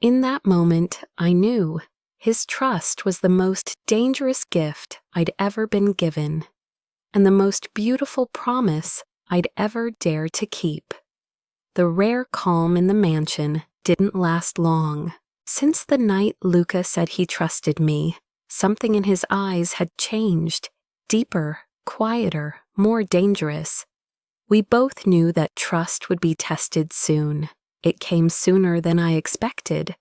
In that moment, I knew his trust was the most dangerous gift I'd ever been given, and the most beautiful promise I'd ever dare to keep. The rare calm in the mansion didn't last long. Since the night Luca said he trusted me, something in his eyes had changed, deeper, quieter, more dangerous. We both knew that trust would be tested soon. It came sooner than I expected.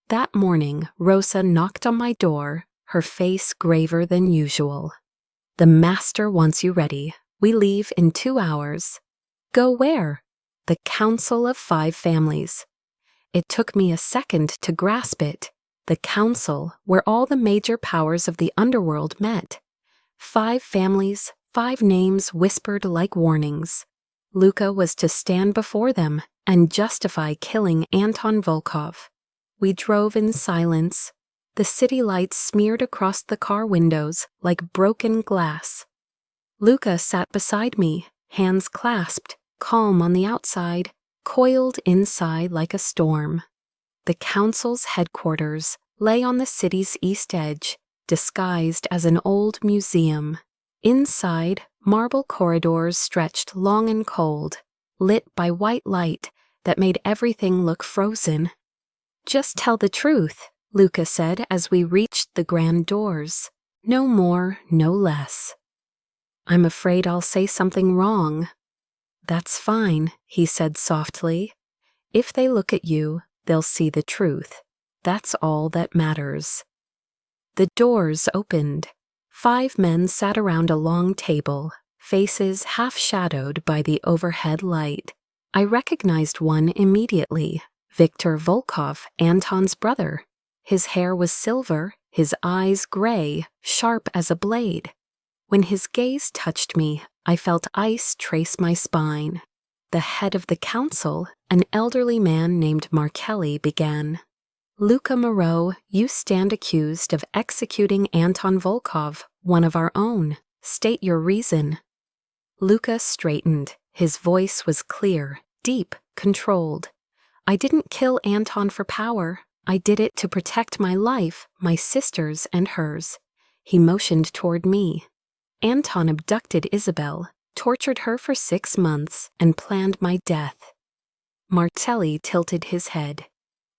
That morning, Rosa knocked on my door, her face graver than usual. "The master wants you ready. We leave in 2 hours." "Go where?" "The Council of 5 Families." It took me a second to grasp it. The council, where all the major powers of the underworld met. 5 families, 5 names whispered like warnings. Luca was to stand before them and justify killing Anton Volkov. We drove in silence. The city lights smeared across the car windows like broken glass. Luca sat beside me, hands clasped, calm on the outside, coiled inside like a storm. The council's headquarters lay on the city's east edge, disguised as an old museum. Inside, marble corridors stretched long and cold, lit by white light that made everything look frozen. "Just tell the truth," Luca said as we reached the grand doors. "No more, no less." "I'm afraid I'll say something wrong." "That's fine," he said softly. "If they look at you, they'll see the truth. That's all that matters." The doors opened. 5 men sat around a long table, faces half-shadowed by the overhead light. I recognized one immediately, Viktor Volkov, Anton's brother. His hair was silver, his eyes gray, sharp as a blade. When his gaze touched me, I felt ice trace my spine. The head of the council, an elderly man named Markelli, began. "Luca Moreau, you stand accused of executing Anton Volkov, one of our own. State your reason." Luca straightened. His voice was clear, deep, controlled. "I didn't kill Anton for power. I did it to protect my life, my sister's and hers." He motioned toward me. Anton abducted Isabel, tortured her for 6 months, and planned my death. Martelli tilted his head.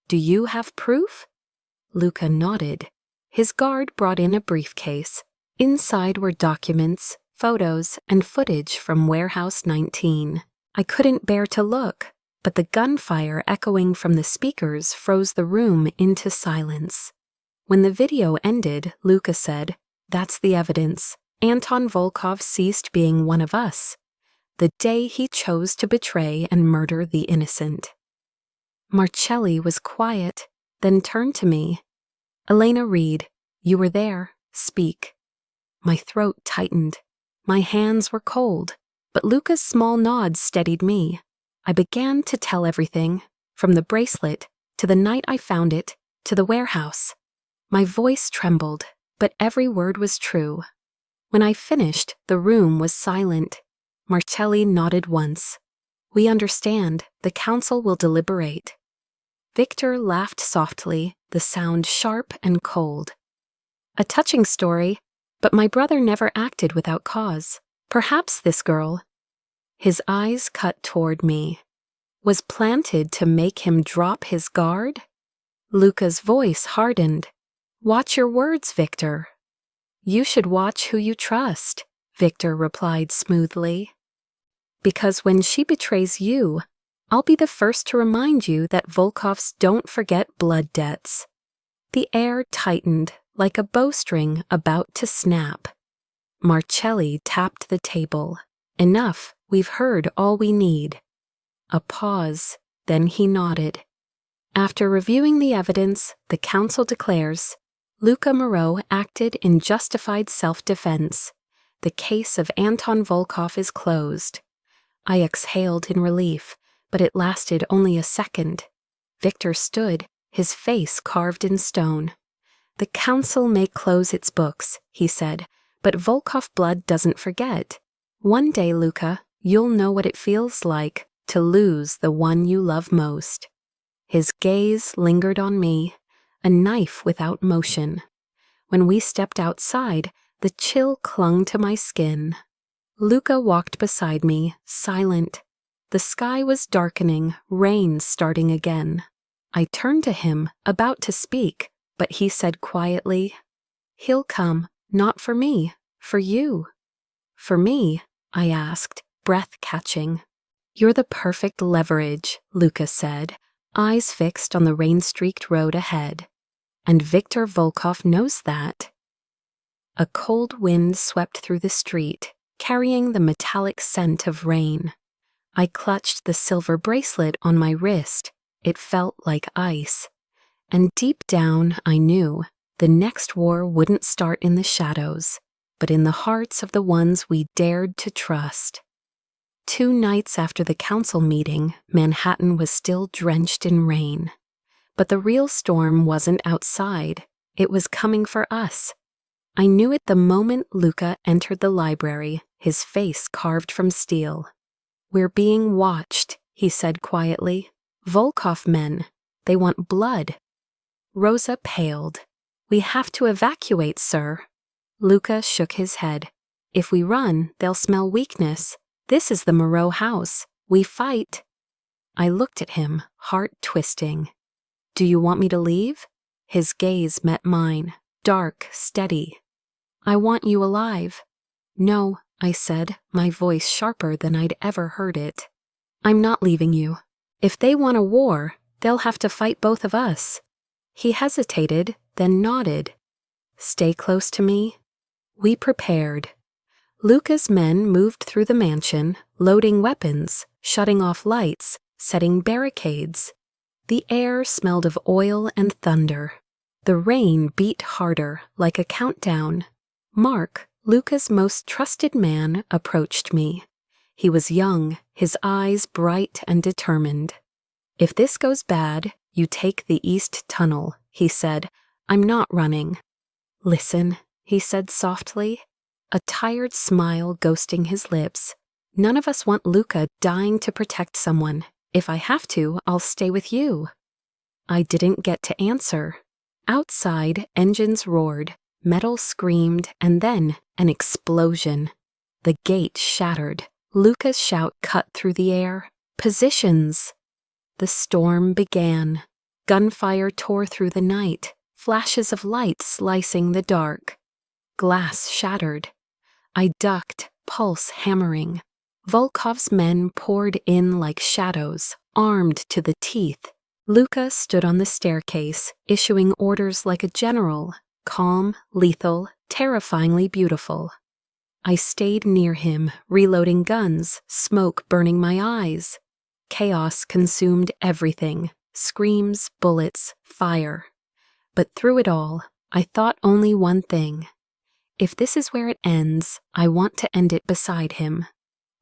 Do you have proof? Luca nodded. His guard brought in a briefcase. Inside were documents, photos, and footage from Warehouse 19. I couldn't bear to look, but the gunfire echoing from the speakers froze the room into silence. When the video ended, Luca said, "That's the evidence. Anton Volkov ceased being one of us. The day he chose to betray and murder the innocent." Marcelli was quiet, then turned to me. "Elena Reed, you were there. Speak." My throat tightened. My hands were cold, but Luca's small nod steadied me. I began to tell everything, from the bracelet, to the night I found it, to the warehouse. My voice trembled, but every word was true. When I finished, the room was silent. Marcelli nodded once. "We understand. The council will deliberate." Victor laughed softly, the sound sharp and cold. "A touching story, but my brother never acted without cause. Perhaps this girl," his eyes cut toward me, "was planted to make him drop his guard?" Luca's voice hardened. "Watch your words, Victor." "You should watch who you trust," Victor replied smoothly. "Because when she betrays you, I'll be the first to remind you that Volkovs don't forget blood debts." The air tightened like a bowstring about to snap. Marcelli tapped the table. "Enough, we've heard all we need." A pause, then he nodded. "After reviewing the evidence, the council declares Luca Moreau acted in justified self-defense. The case of Anton Volkov is closed." I exhaled in relief, but it lasted only a second. Victor stood, his face carved in stone. "The council may close its books," he said, "but Volkov blood doesn't forget. One day, Luca, you'll know what it feels like to lose the one you love most." His gaze lingered on me, a knife without motion. When we stepped outside, the chill clung to my skin. Luca walked beside me, silent. The sky was darkening, rain starting again. I turned to him, about to speak, but he said quietly, "He'll come, not for me, for you." "For me?" I asked, breath catching. "You're the perfect leverage," Luca said, eyes fixed on the rain-streaked road ahead. "And Victor Volkov knows that." A cold wind swept through the street, carrying the metallic scent of rain. I clutched the silver bracelet on my wrist. It felt like ice. And deep down, I knew the next war wouldn't start in the shadows, but in the hearts of the ones we dared to trust. 2 nights after the council meeting, Manhattan was still drenched in rain. But the real storm wasn't outside. It was coming for us. I knew it the moment Luca entered the library, his face carved from steel. "We're being watched," he said quietly. "Volkov men. They want blood." Rosa paled. "We have to evacuate, sir." Luca shook his head. "If we run, they'll smell weakness. This is the Moreau house. We fight." I looked at him, heart twisting. "Do you want me to leave?" His gaze met mine, dark, steady. "I want you alive." "No," I said, my voice sharper than I'd ever heard it. "I'm not leaving you. If they want a war, they'll have to fight both of us." He hesitated, then nodded. "Stay close to me." We prepared. Luca's men moved through the mansion, loading weapons, shutting off lights, setting barricades. The air smelled of oil and thunder. The rain beat harder, like a countdown. Mark, Luca's most trusted man, approached me. He was young, his eyes bright and determined. "If this goes bad, you take the East Tunnel," he said. "I'm not running." "Listen," he said softly, a tired smile ghosting his lips. "None of us want Luca dying to protect someone. If I have to, I'll stay with you." I didn't get to answer. Outside, engines roared, metal screamed, and then An explosion. The gate shattered. Luca's shout cut through the air. Positions! The storm began. Gunfire tore through the night, flashes of light slicing the dark. Glass shattered. I ducked, pulse hammering. Volkov's men poured in like shadows, armed to the teeth. Luca stood on the staircase, issuing orders like a general, calm, lethal, terrifyingly beautiful. I stayed near him, reloading guns, smoke burning my eyes. Chaos consumed everything. Screams, bullets, fire. But through it all, I thought only one thing. If this is where it ends, I want to end it beside him.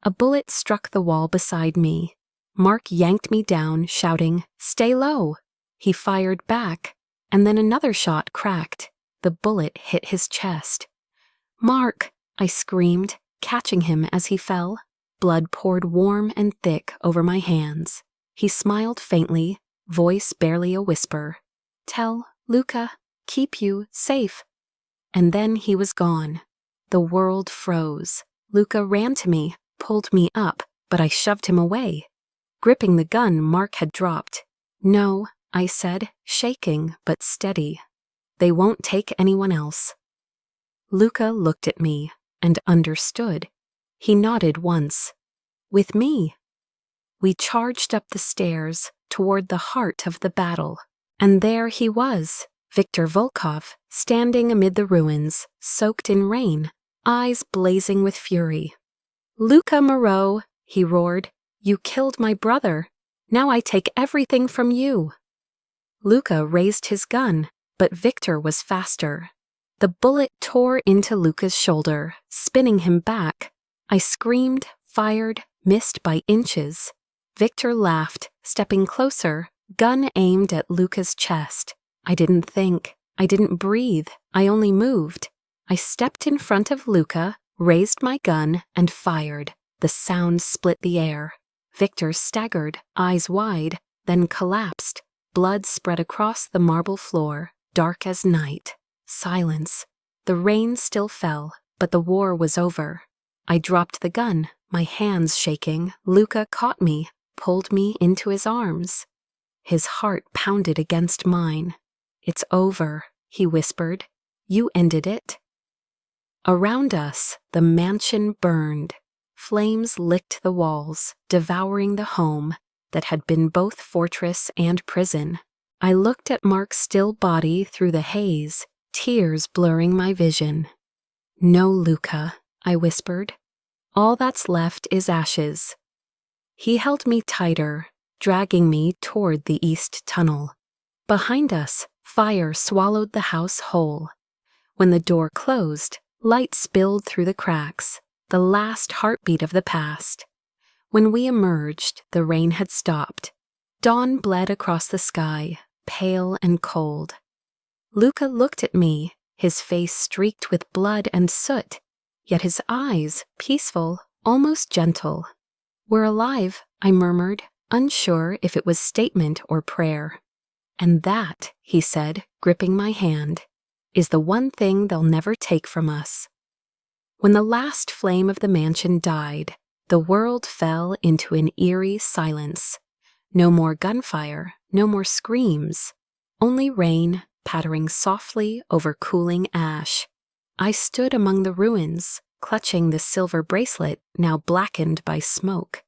A bullet struck the wall beside me. Mark yanked me down, shouting, "Stay low!" He fired back, and then another shot cracked. The bullet hit his chest. "Mark!" I screamed, catching him as he fell. Blood poured warm and thick over my hands. He smiled faintly, voice barely a whisper. "Tell Luca, keep you safe." And then he was gone. The world froze. Luca ran to me, pulled me up, but I shoved him away. Gripping the gun Mark had dropped. "No," I said, shaking but steady. "They won't take anyone else." Luca looked at me and understood. He nodded once. "With me." We charged up the stairs toward the heart of the battle, and there he was, Viktor Volkov, standing amid the ruins, soaked in rain, eyes blazing with fury. "Luca Moreau," he roared, "you killed my brother. Now I take everything from you." Luca raised his gun, but Viktor was faster. The bullet tore into Luca's shoulder, spinning him back. I screamed, fired, missed by inches. Viktor laughed, stepping closer, gun aimed at Luca's chest. I didn't think. I didn't breathe. I only moved. I stepped in front of Luca, raised my gun, and fired. The sound split the air. Viktor staggered, eyes wide, then collapsed. Blood spread across the marble floor, dark as night. Silence. The rain still fell, but the war was over. I dropped the gun, my hands shaking. Luca caught me, pulled me into his arms. His heart pounded against mine. "It's over," he whispered. "You ended it." Around us, the mansion burned. Flames licked the walls, devouring the home that had been both fortress and prison. I looked at Mark's still body through the haze, tears blurring my vision. "No, Luca," I whispered. "All that's left is ashes." He held me tighter, dragging me toward the east tunnel. Behind us, fire swallowed the house whole. When the door closed, light spilled through the cracks, the last heartbeat of the past. When we emerged, the rain had stopped. Dawn bled across the sky, pale and cold. Luca looked at me, his face streaked with blood and soot, yet his eyes, peaceful, almost gentle. "We're alive," I murmured, unsure if it was statement or prayer. "And that," he said, gripping my hand, "is the one thing they'll never take from us." When the last flame of the mansion died, the world fell into an eerie silence. No more gunfire, no more screams, only rain pattering softly over cooling ash. I stood among the ruins, clutching the silver bracelet now blackened by smoke.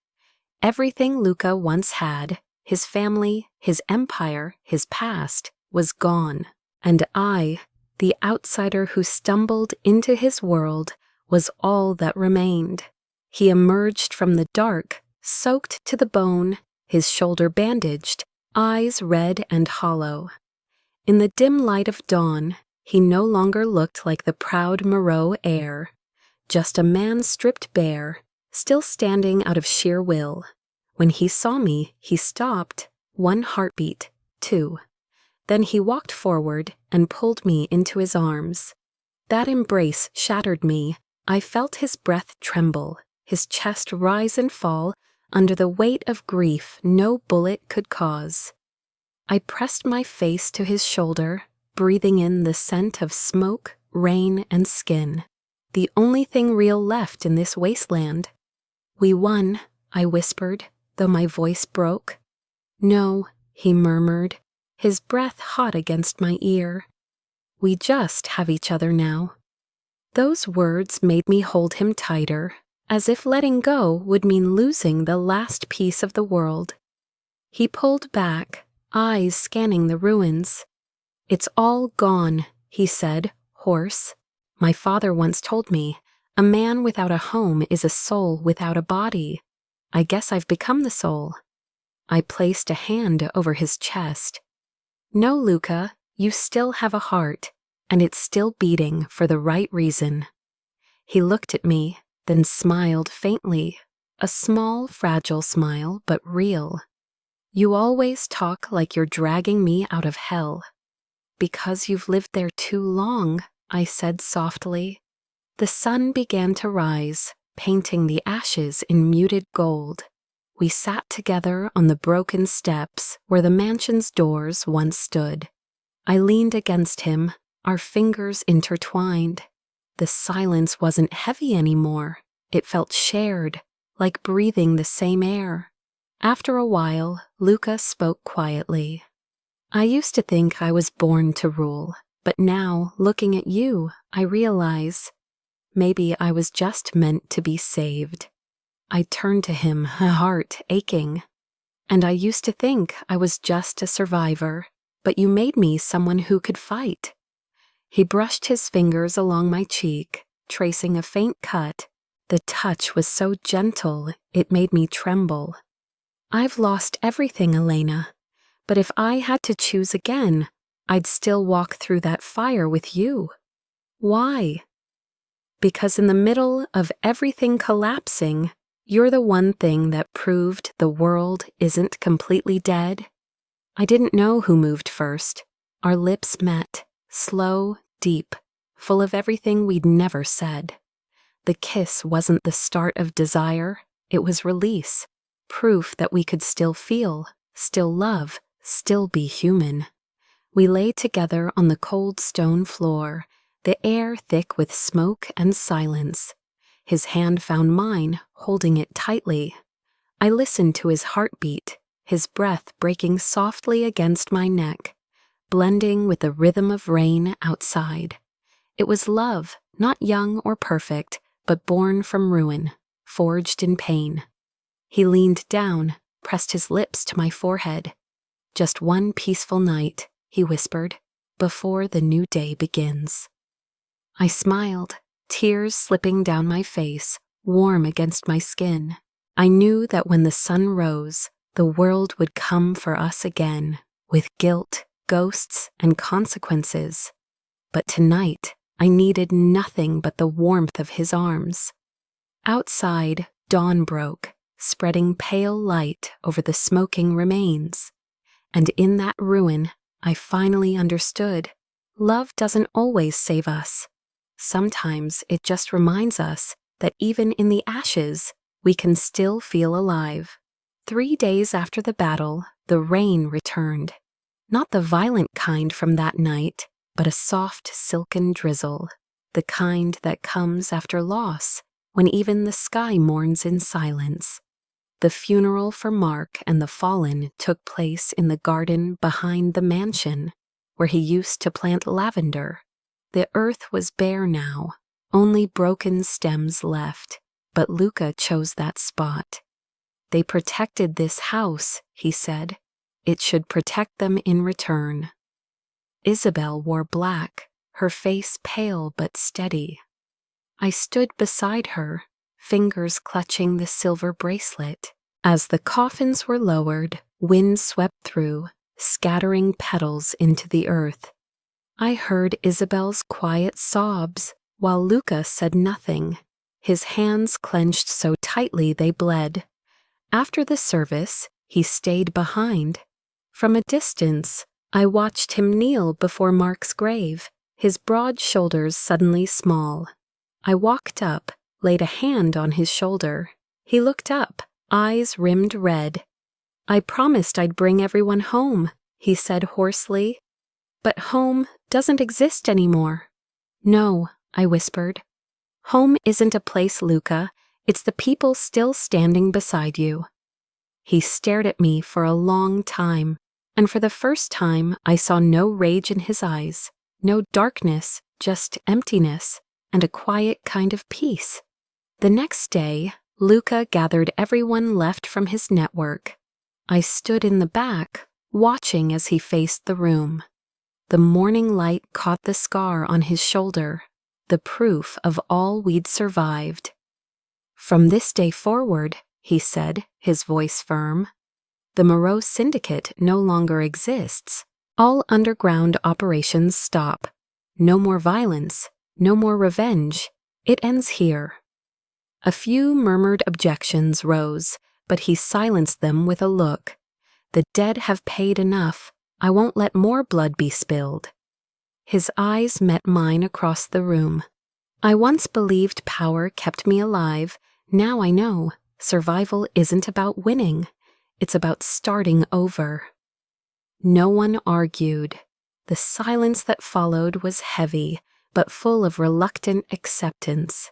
Everything Luca once had, his family, his empire, his past, was gone. And I, the outsider who stumbled into his world, was all that remained. He emerged from the dark, soaked to the bone, his shoulder bandaged, eyes red and hollow. In the dim light of dawn, he no longer looked like the proud Moreau heir, just a man stripped bare, still standing out of sheer will. When he saw me, he stopped, one heartbeat, two. Then he walked forward and pulled me into his arms. That embrace shattered me. I felt his breath tremble, his chest rise and fall under the weight of grief no bullet could cause. I pressed my face to his shoulder, breathing in the scent of smoke, rain, and skin. the only thing real left in this wasteland. We won, I whispered, though my voice broke. No, he murmured, his breath hot against my ear. We just have each other now. Those words made me hold him tighter, as if letting go would mean losing the last piece of the world. He pulled back, eyes scanning the ruins. It's all gone, he said, hoarse. My father once told me, a man without a home is a soul without a body. I guess I've become the soul. I placed a hand over his chest. No, Luca, you still have a heart, and it's still beating for the right reason. He looked at me, then smiled faintly, a small, fragile smile, but real. You always talk like you're dragging me out of hell. Because you've lived there too long, I said softly. The sun began to rise, painting the ashes in muted gold. We sat together on the broken steps where the mansion's doors once stood. I leaned against him, our fingers intertwined. The silence wasn't heavy anymore. It felt shared, like breathing the same air. After a while, Luca spoke quietly. I used to think I was born to rule, but now, looking at you, I realize maybe I was just meant to be saved. I turned to him, a heart aching. And I used to think I was just a survivor, but you made me someone who could fight. He brushed his fingers along my cheek, tracing a faint cut. The touch was so gentle, it made me tremble. I've lost everything, Elena, but if I had to choose again, I'd still walk through that fire with you. Why? Because in the middle of everything collapsing, you're the one thing that proved the world isn't completely dead. I didn't know who moved first. Our lips met, slow, deep, full of everything we'd never said. The kiss wasn't the start of desire, it was release, proof that we could still feel, still love, still be human. We lay together on the cold stone floor, the air thick with smoke and silence. His hand found mine, holding it tightly. I listened to his heartbeat, his breath breaking softly against my neck, blending with the rhythm of rain outside. It was love, not young or perfect, but born from ruin, forged in pain. He leaned down, pressed his lips to my forehead. Just one peaceful night, he whispered, before the new day begins. I smiled, tears slipping down my face, warm against my skin. I knew that when the sun rose, the world would come for us again, with guilt, ghosts, and consequences. But tonight, I needed nothing but the warmth of his arms. Outside, dawn broke, spreading pale light over the smoking remains. And in that ruin, I finally understood. Love doesn't always save us. Sometimes it just reminds us that even in the ashes, we can still feel alive. 3 days after the battle, the rain returned. Not the violent kind from that night, but a soft, silken drizzle, the kind that comes after loss, when even the sky mourns in silence. The funeral for Mark and the fallen took place in the garden behind the mansion, where he used to plant lavender. The earth was bare now, only broken stems left, but Luca chose that spot. They protected this house, he said. It should protect them in return. Isabel wore black, her face pale but steady. I stood beside her, fingers clutching the silver bracelet. As the coffins were lowered, wind swept through, scattering petals into the earth. I heard Isabel's quiet sobs, while Luca said nothing. His hands clenched so tightly they bled. After the service, he stayed behind. From a distance, I watched him kneel before Mark's grave, his broad shoulders suddenly small. I walked up, laid a hand on his shoulder. He looked up, eyes rimmed red. I promised I'd bring everyone home, he said hoarsely. But home doesn't exist anymore. No, I whispered. Home isn't a place, Luca. It's the people still standing beside you. He stared at me for a long time, and for the first time I saw no rage in his eyes, no darkness, just emptiness, and a quiet kind of peace. The next day, Luca gathered everyone left from his network. I stood in the back, watching as he faced the room. The morning light caught the scar on his shoulder, the proof of all we'd survived. "From this day forward," he said, his voice firm, "the Moreau Syndicate no longer exists. All underground operations stop. No more violence, no more revenge. It ends here." A few murmured objections rose, but he silenced them with a look. "The dead have paid enough. I won't let more blood be spilled." His eyes met mine across the room. "I once believed power kept me alive. Now I know survival isn't about winning. It's about starting over." No one argued. The silence that followed was heavy, but full of reluctant acceptance.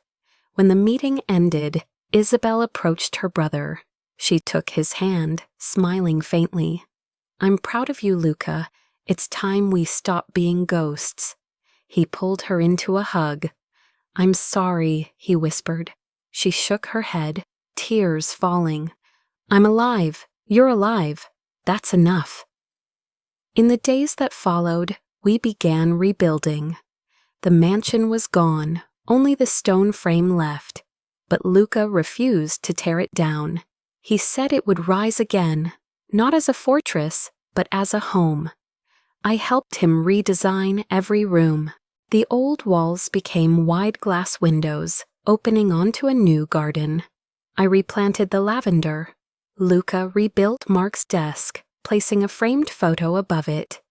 When the meeting ended, Isabel approached her brother. She took his hand, smiling faintly. "I'm proud of you, Luca. It's time we stop being ghosts." He pulled her into a hug. "I'm sorry," he whispered. She shook her head, tears falling. "I'm alive. You're alive. That's enough." In the days that followed, we began rebuilding. The mansion was gone, only the stone frame left, but Luca refused to tear it down. He said it would rise again, not as a fortress, but as a home. I helped him redesign every room. The old walls became wide glass windows, opening onto a new garden. I replanted the lavender. Luca rebuilt Mark's desk, placing a framed photo above it.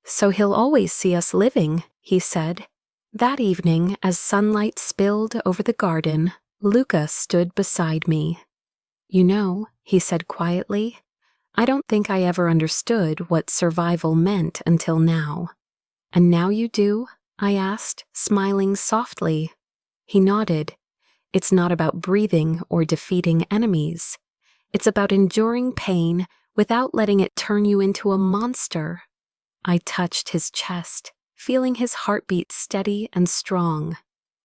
"So he'll always see us living," he said. That evening, as sunlight spilled over the garden, Luca stood beside me. "You know," he said quietly, "I don't think I ever understood what survival meant until now." "And now you do?" I asked, smiling softly. He nodded. "It's not about breathing or defeating enemies. It's about enduring pain without letting it turn you into a monster." I touched his chest, feeling his heartbeat steady and strong.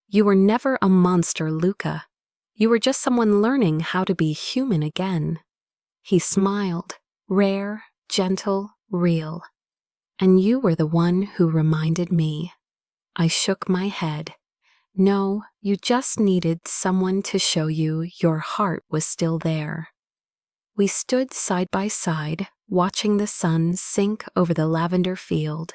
"You were never a monster, Luca. You were just someone learning how to be human again." He smiled, rare, gentle, real. "And you were the one who reminded me." I shook my head. "No, you just needed someone to show you your heart was still there." We stood side by side, watching the sun sink over the lavender field,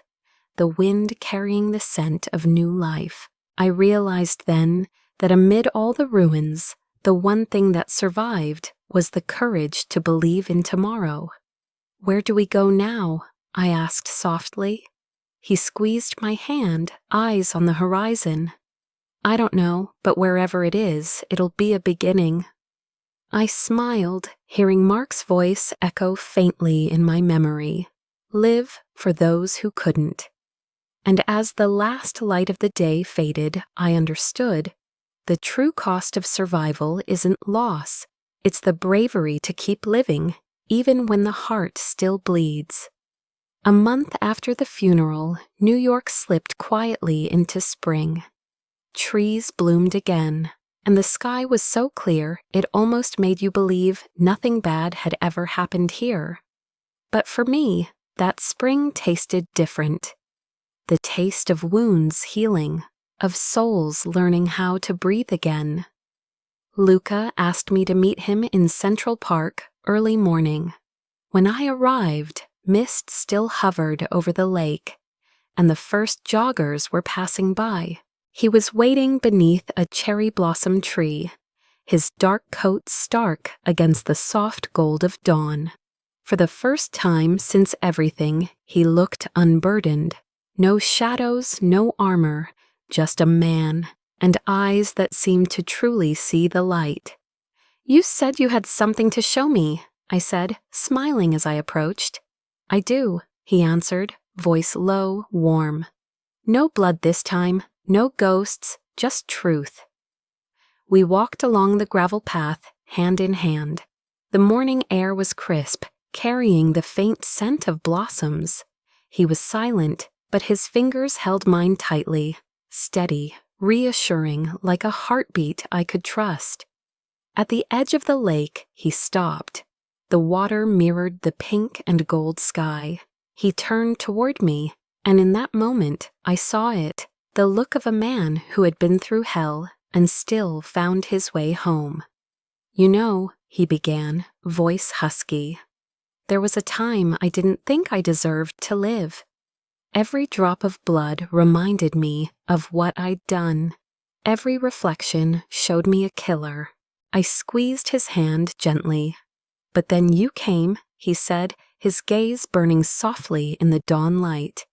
the wind carrying the scent of new life. I realized then that amid all the ruins, the one thing that survived was the courage to believe in tomorrow. "Where do we go now?" I asked softly. He squeezed my hand, eyes on the horizon. "I don't know, but wherever it is, it'll be a beginning." I smiled, hearing Mark's voice echo faintly in my memory. "Live for those who couldn't." And as the last light of the day faded, I understood. The true cost of survival isn't loss. It's the bravery to keep living, even when the heart still bleeds. A month after the funeral, New York slipped quietly into spring. Trees bloomed again, and the sky was so clear it almost made you believe nothing bad had ever happened here. But for me, that spring tasted different. The taste of wounds healing, of souls learning how to breathe again. Luca asked me to meet him in Central Park early morning. When I arrived, mist still hovered over the lake, and the first joggers were passing by. He was waiting beneath a cherry blossom tree, his dark coat stark against the soft gold of dawn. For the first time since everything, he looked unburdened. No shadows, no armor, just a man, and eyes that seemed to truly see the light. "You said you had something to show me," I said, smiling as I approached. "I do," he answered, voice low, warm. "No blood this time, no ghosts, just truth." We walked along the gravel path, hand in hand. The morning air was crisp, carrying the faint scent of blossoms. He was silent, but his fingers held mine tightly, steady, reassuring, like a heartbeat I could trust. At the edge of the lake, he stopped. The water mirrored the pink and gold sky. He turned toward me, and in that moment, I saw it, the look of a man who had been through hell and still found his way home. "You know," he began, voice husky, "there was a time I didn't think I deserved to live. Every drop of blood reminded me of what I'd done. Every reflection showed me a killer." I squeezed his hand gently. "But then you came," he said, his gaze burning softly in the dawn light.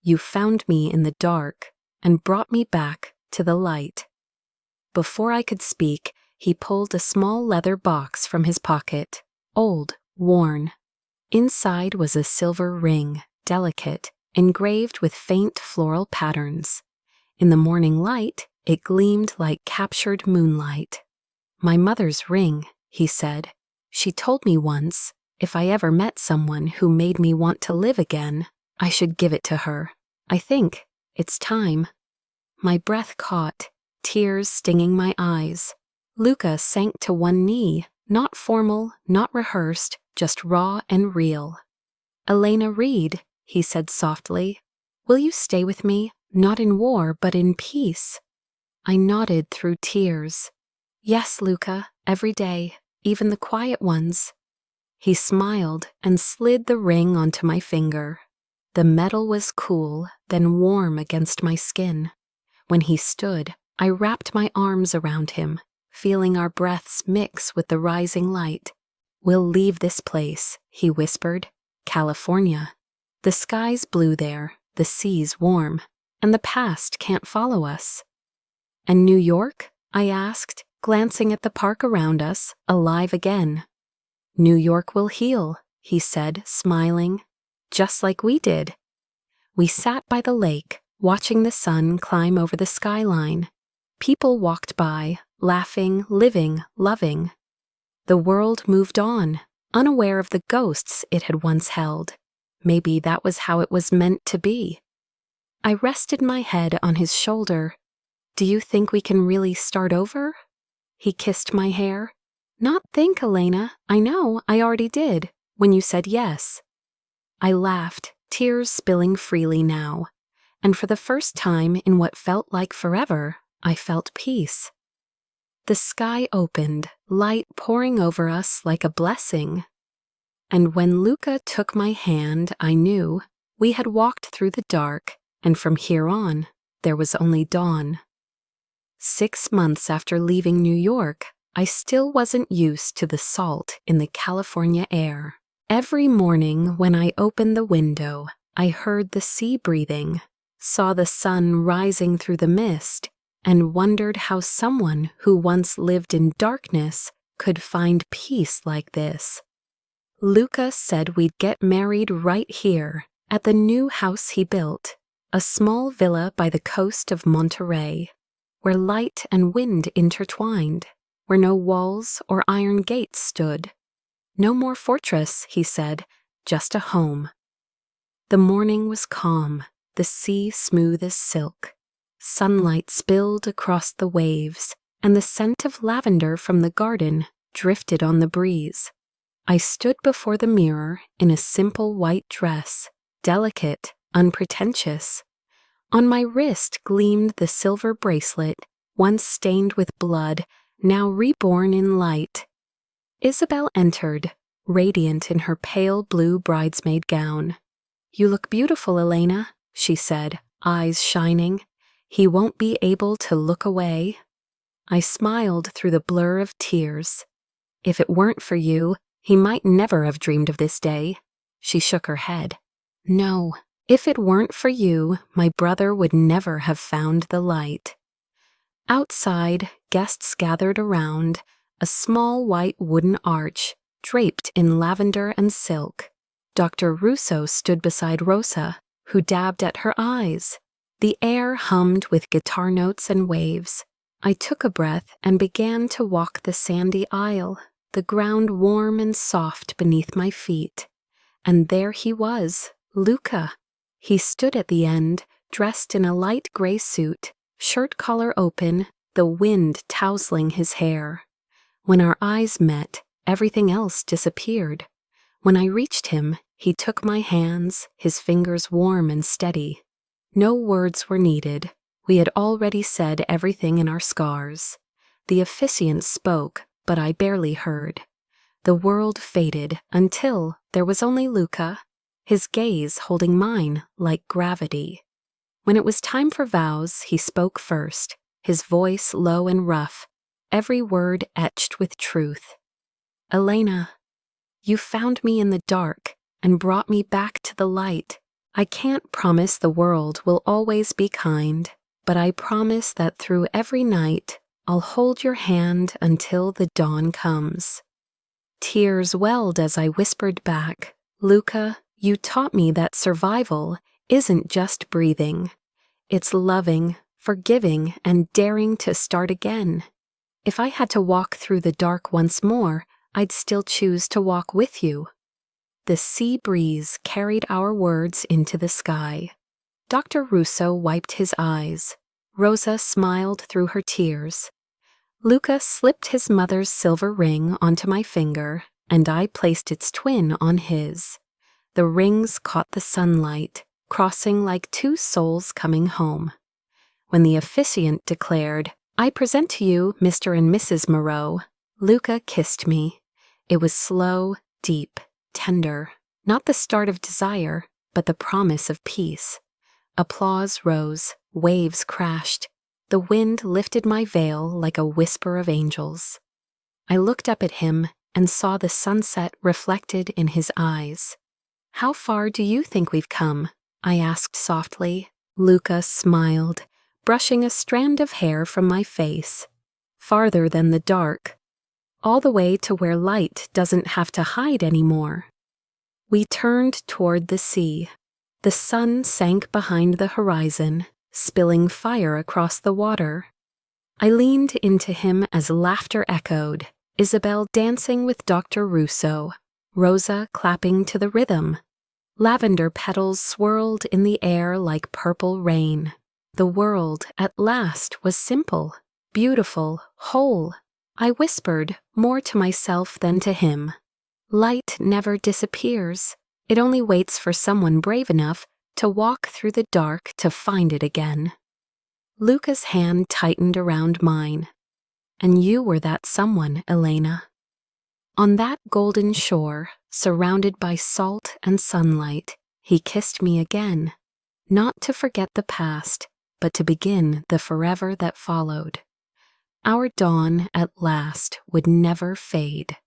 "You found me in the dark and brought me back to the light." Before I could speak, he pulled a small leather box from his pocket, old, worn. Inside was a silver ring, delicate, engraved with faint floral patterns. In the morning light, it gleamed like captured moonlight. "My mother's ring," he said. "She told me once, if I ever met someone who made me want to live again, I should give it to her. I think it's time." My breath caught, tears stinging my eyes. Luca sank to one knee, not formal, not rehearsed, just raw and real. "Elena Reed," he said softly, "will you stay with me, not in war but in peace?" I nodded through tears. "Yes, Luca, every day, even the quiet ones." He smiled and slid the ring onto my finger. The metal was cool, then warm against my skin. When he stood, I wrapped my arms around him, feeling our breaths mix with the rising light. "We'll leave this place," he whispered. "California. The sky's blue there, the sea's warm, and the past can't follow us." "And New York?" I asked, glancing at the park around us, alive again. "New York will heal," he said, smiling, "just like we did." We sat by the lake, watching the sun climb over the skyline. People walked by, laughing, living, loving. The world moved on, unaware of the ghosts it had once held. Maybe that was how it was meant to be. I rested my head on his shoulder. "Do you think we can really start over?" He kissed my hair. "Not think, Elena. I know, I already did, when you said yes." I laughed, tears spilling freely now. And for the first time in what felt like forever, I felt peace. The sky opened, light pouring over us like a blessing. And when Luca took my hand, I knew we had walked through the dark, and from here on, there was only dawn. 6 months after leaving New York, I still wasn't used to the salt in the California air. Every morning when I opened the window, I heard the sea breathing, saw the sun rising through the mist, and wondered how someone who once lived in darkness could find peace like this. Luca said we'd get married right here, at the new house he built, a small villa by the coast of Monterey, where light and wind intertwined, where no walls or iron gates stood. No more fortress, he said, just a home. The morning was calm, the sea smooth as silk. Sunlight spilled across the waves, and the scent of lavender from the garden drifted on the breeze. I stood before the mirror in a simple white dress, delicate, unpretentious. On my wrist gleamed the silver bracelet, once stained with blood, now reborn in light. Isabel entered, radiant in her pale blue bridesmaid gown. "You look beautiful, Elena," she said, eyes shining. "He won't be able to look away." I smiled through the blur of tears. "If it weren't for you, he might never have dreamed of this day." She shook her head. "No, if it weren't for you, my brother would never have found the light." Outside, guests gathered around, a small white wooden arch, draped in lavender and silk. Dr. Russo stood beside Rosa, who dabbed at her eyes. The air hummed with guitar notes and waves. I took a breath and began to walk the sandy aisle, the ground warm and soft beneath my feet. And there he was, Luca. He stood at the end, dressed in a light gray suit, shirt collar open, the wind tousling his hair. When our eyes met, everything else disappeared. When I reached him, he took my hands, his fingers warm and steady. No words were needed. We had already said everything in our scars. The officiant spoke, but I barely heard. The world faded until there was only Luca, his gaze holding mine like gravity. When it was time for vows, he spoke first, his voice low and rough, every word etched with truth. Elena, you found me in the dark and brought me back to the light. I can't promise the world will always be kind, but I promise that through every night, I'll hold your hand until the dawn comes. Tears welled as I whispered back, Luca, you taught me that survival isn't just breathing. It's loving, forgiving, and daring to start again. If I had to walk through the dark once more, I'd still choose to walk with you. The sea breeze carried our words into the sky. Dr. Russo wiped his eyes. Rosa smiled through her tears. Luca slipped his mother's silver ring onto my finger, and I placed its twin on his. The rings caught the sunlight, crossing like two souls coming home. When the officiant declared, I present to you Mr. and Mrs. Moreau, Luca kissed me. It was slow, deep, tender, not the start of desire, but the promise of peace. Applause rose, waves crashed. The wind lifted my veil like a whisper of angels. I looked up at him and saw the sunset reflected in his eyes. How far do you think we've come? I asked softly. Luca smiled, brushing a strand of hair from my face. Farther than the dark. All the way to where light doesn't have to hide anymore. We turned toward the sea. The sun sank behind the horizon, spilling fire across the water. I leaned into him as laughter echoed, Isabel dancing with Dr. Russo, Rosa clapping to the rhythm. Lavender petals swirled in the air like purple rain. The world, at last, was simple, beautiful, whole. I whispered, more to myself than to him. Light never disappears. It only waits for someone brave enough to walk through the dark to find it again. Luca's hand tightened around mine. And you were that someone, Elena. On that golden shore, surrounded by salt and sunlight, he kissed me again, not to forget the past, but to begin the forever that followed. Our dawn, at last, would never fade.